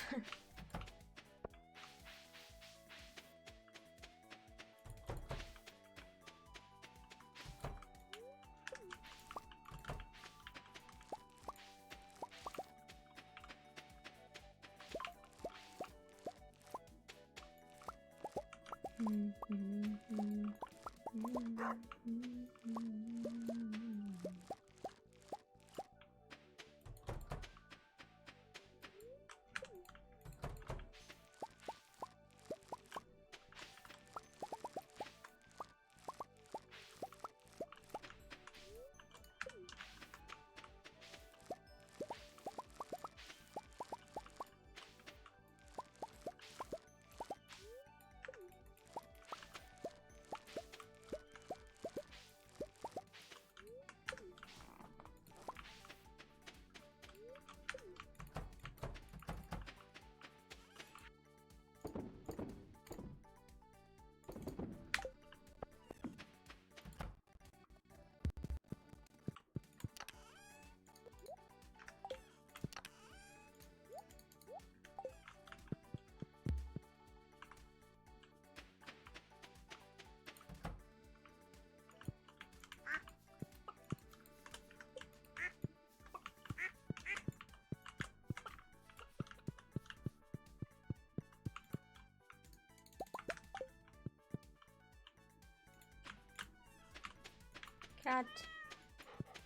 Cat.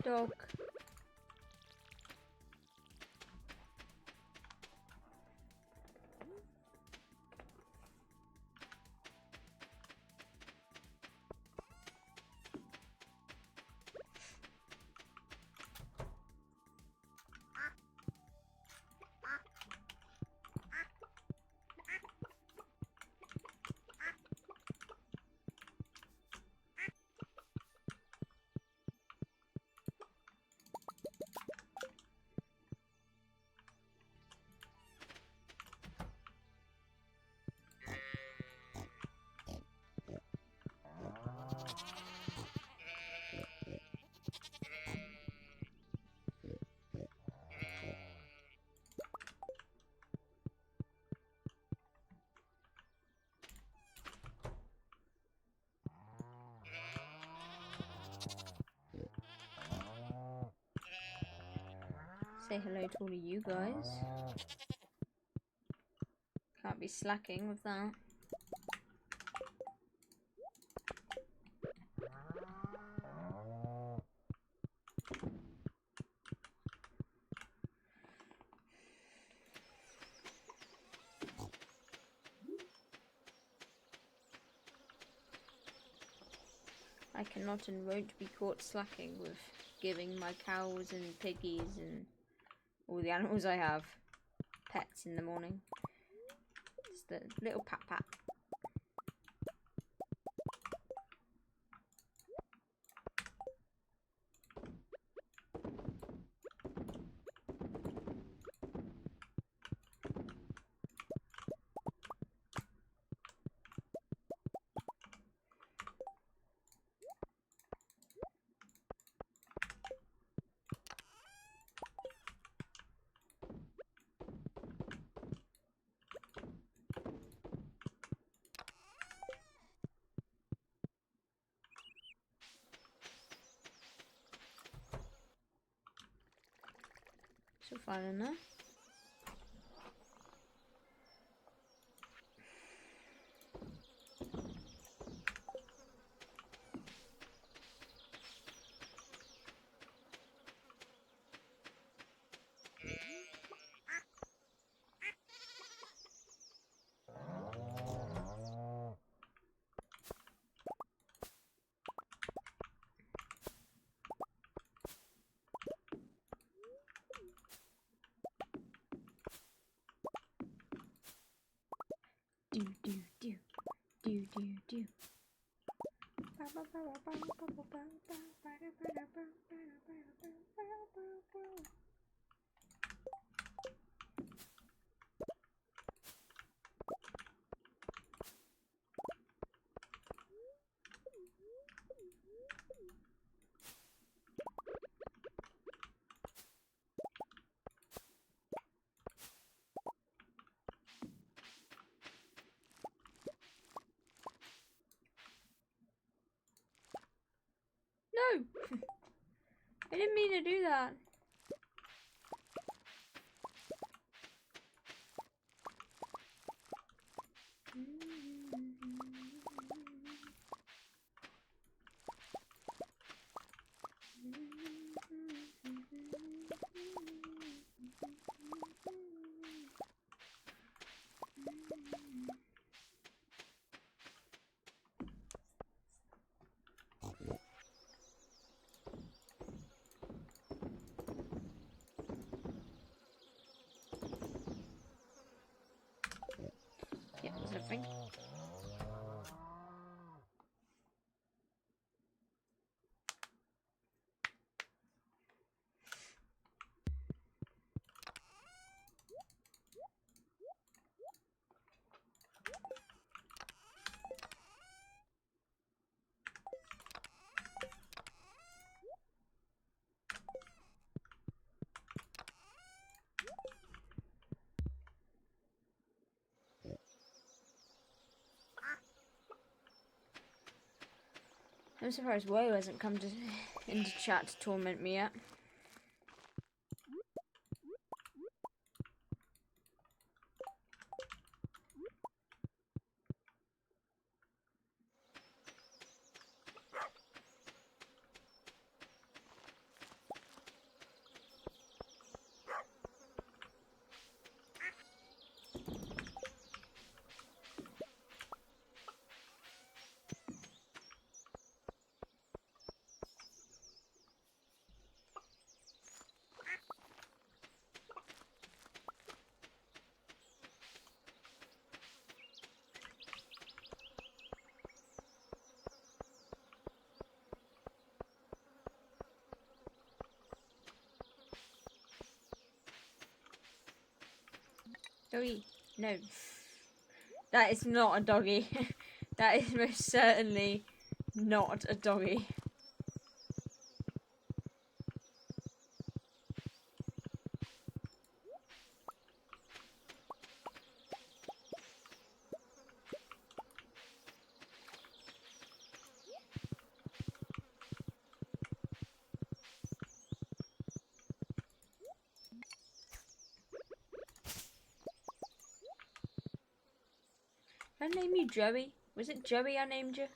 Dog. Say hello to all of you guys. Can't be slacking with that. I cannot and won't be caught slacking with giving my cows and piggies and all the animals I have pets in the morning. Just a little pat pat. So fun in there. Do do do do do do. No! I didn't mean to do that. Yeah, is everything? I'm surprised Woe hasn't come into chat to torment me yet. Doggy, no. That is not a doggy. That is most certainly not a doggy. I named you Joey. Was it Joey I named you?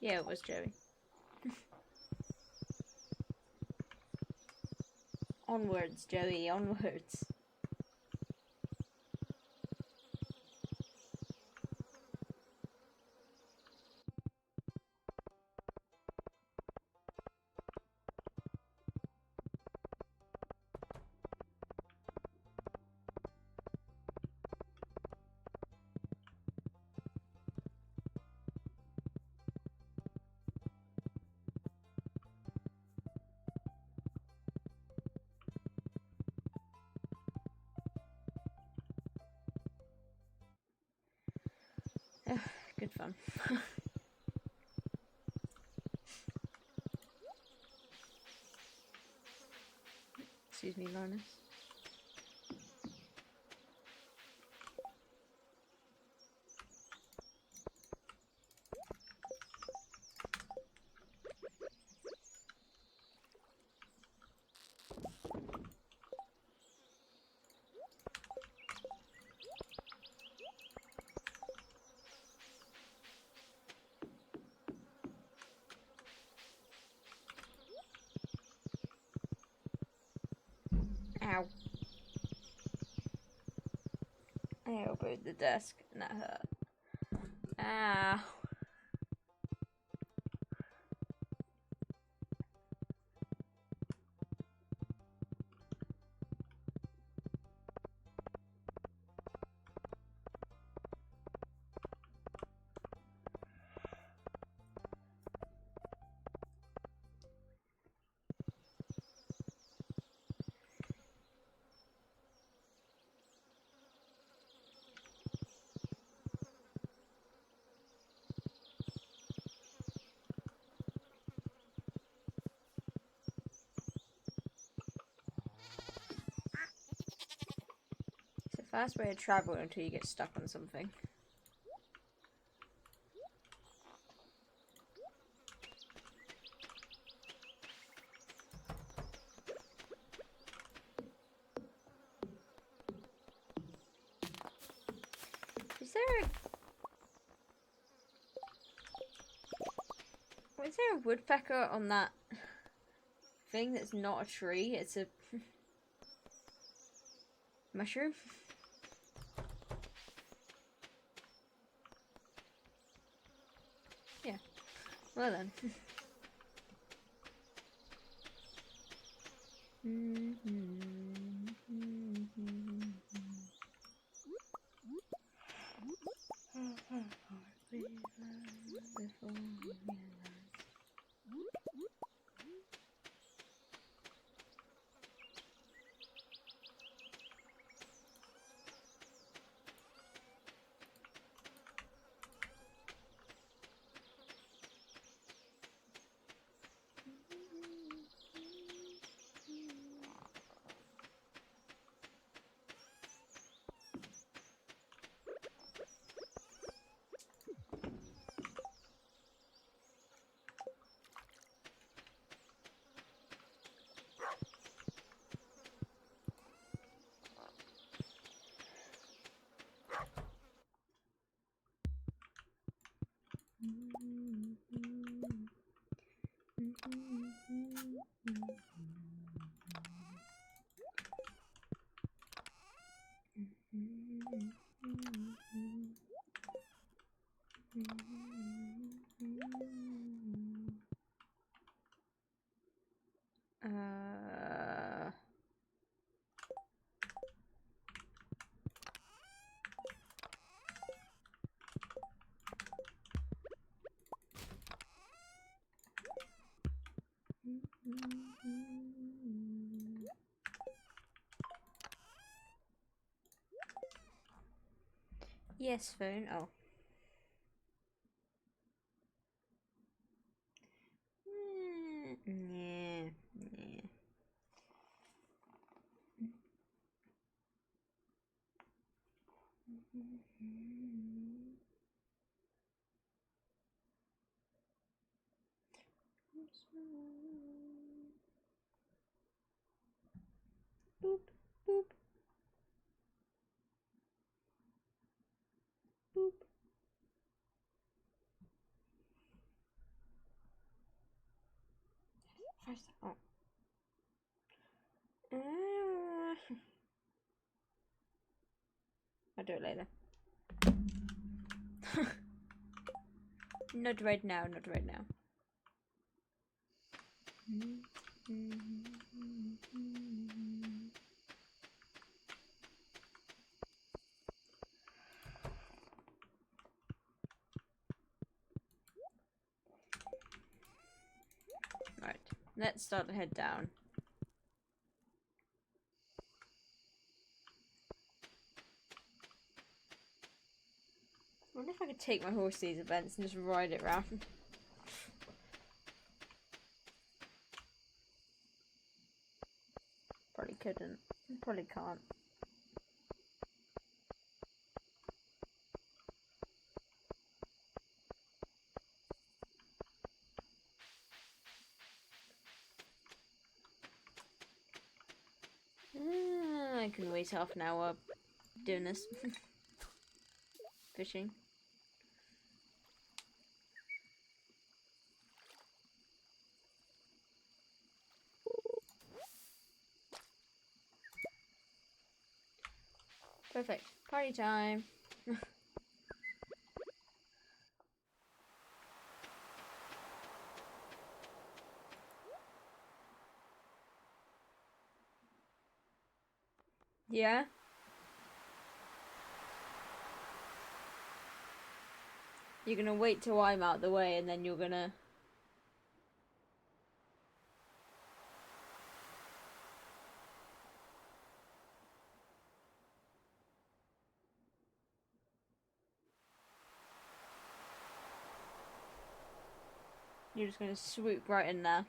Yeah, it was Joey. Onwards, Joey, onwards. Good fun. Excuse me, Linus. Ow. I elbowed the desk and that hurt. Ow. It's a fast way to travel until you get stuck on something. Is there a woodpecker on that thing that's not a tree? It's a mushroom? Yeah. Well then. Yes, phone. Oh. Yeah. Yeah. Boop, boop, boop. First, oh. I'll do it later. Not right now, not right now. Right, let's start to head down. I wonder if I could take my horse to these events and just ride it around. Probably couldn't. Probably can't. I can wait half an hour doing this. Fishing. Perfect. Party time. Yeah? You're gonna wait till I'm out the way and then you're gonna... You're just gonna swoop right in there.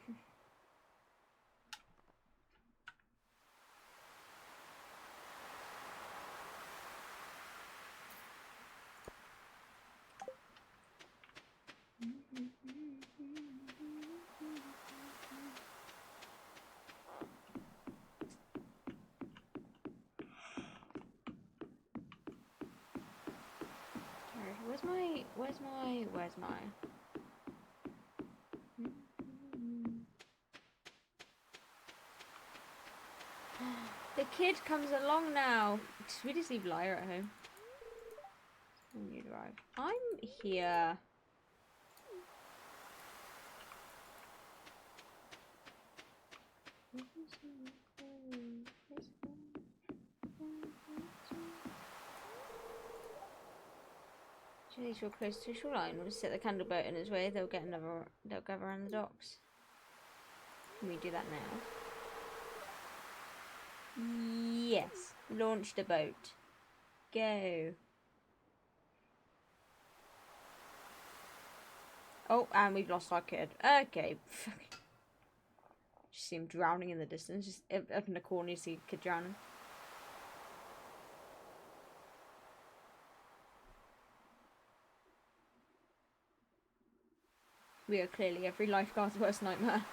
Where's my... The kid comes along now. Should we just leave Lyra at home? When you drive. I'm here. He's real close to the shoreline. We'll just set the candle boat in his way. They'll go around the docks. Can we do that now? Yes. Launch the boat. Go. Oh, and we've lost our kid. Okay. Just see him drowning in the distance. Just up in the corner, you see a kid drowning. We are clearly every lifeguard's worst nightmare.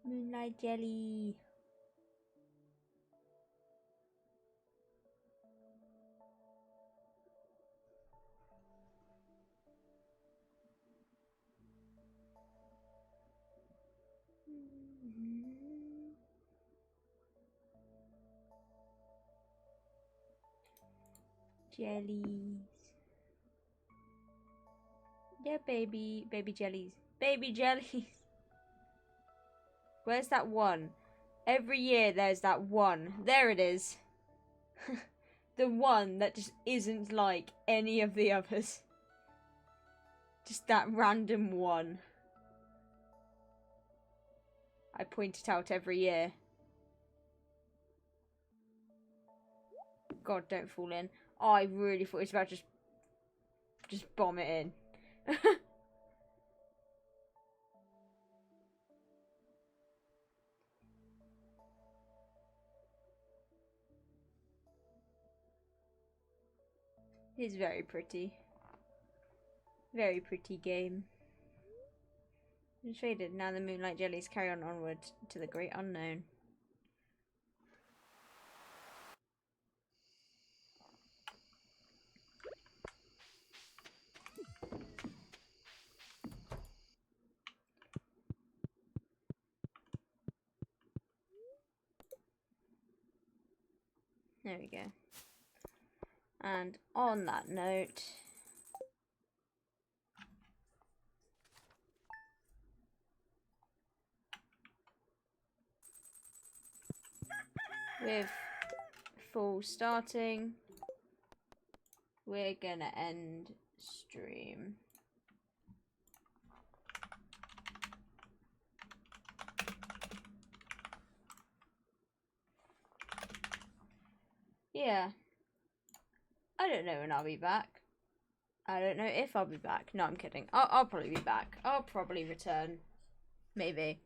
Moonlight jelly. Jellies. Yeah, baby jellies. Baby jellies. Where's that one? Every year there's that one. There it is. The one that just isn't like any of the others. Just that random one. I point it out every year. God, don't fall in. Oh, I really thought it was about to just bomb it in. It's very pretty. Very pretty game. Shaded. Now the moonlight jellies carry on onward to the great unknown. There we go. And on that note, with full starting, we're gonna end stream. Yeah. I don't know when I'll be back. I don't know if I'll be back. No, I'm kidding. I'll probably be back. I'll probably return. Maybe.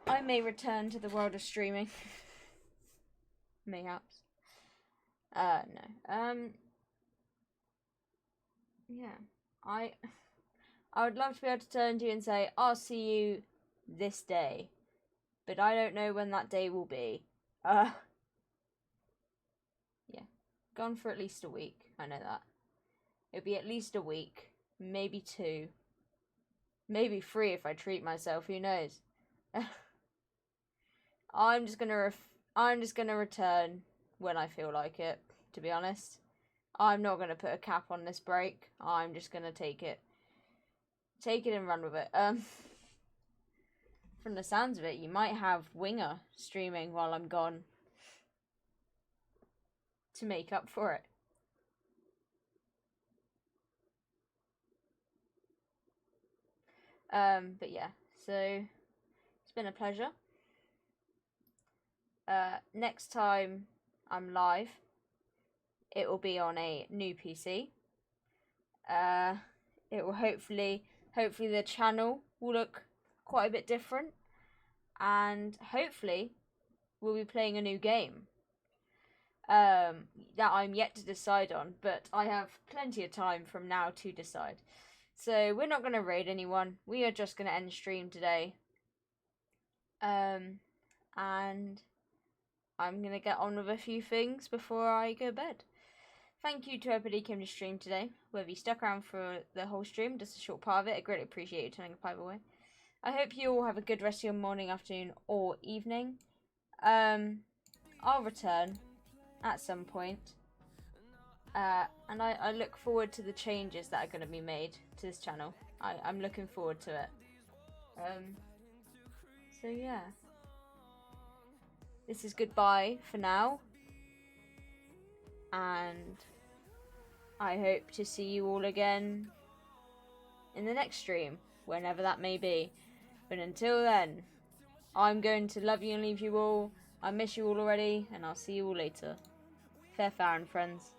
I may return to the world of streaming. Mayhaps. No. Yeah. I would love to be able to turn to you and say, I'll see you this day. But I don't know when that day will be. Yeah. Gone for at least a week. I know that. It'll be at least a week. Maybe 2. Maybe 3 if I treat myself. Who knows? I'm just gonna return when I feel like it, to be honest. I'm not gonna put a cap on this break. I'm just gonna take it and run with it. From the sounds of it, you might have Winger streaming while I'm gone to make up for it. But yeah, so it's been a pleasure. Next time I'm live, it will be on a new PC. It will hopefully the channel will look quite a bit different, and hopefully we'll be playing a new game that I'm yet to decide on, but I have plenty of time from now to decide. So we're not going to raid anyone. We are just going to end stream today. And I'm going to get on with a few things before I go to bed. Thank you to everybody who came to stream today. Whether you stuck around for the whole stream, just a short part of it, I greatly appreciate you turning a pipe away. I hope you all have a good rest of your morning, afternoon, or evening. I'll return at some point. And I look forward to the changes that are going to be made to this channel. I'm looking forward to it. So yeah. This is goodbye for now. And I hope to see you all again in the next stream, whenever that may be. But until then, I'm going to love you and leave you all. I miss you all already, and I'll see you all later. Fair, and friends.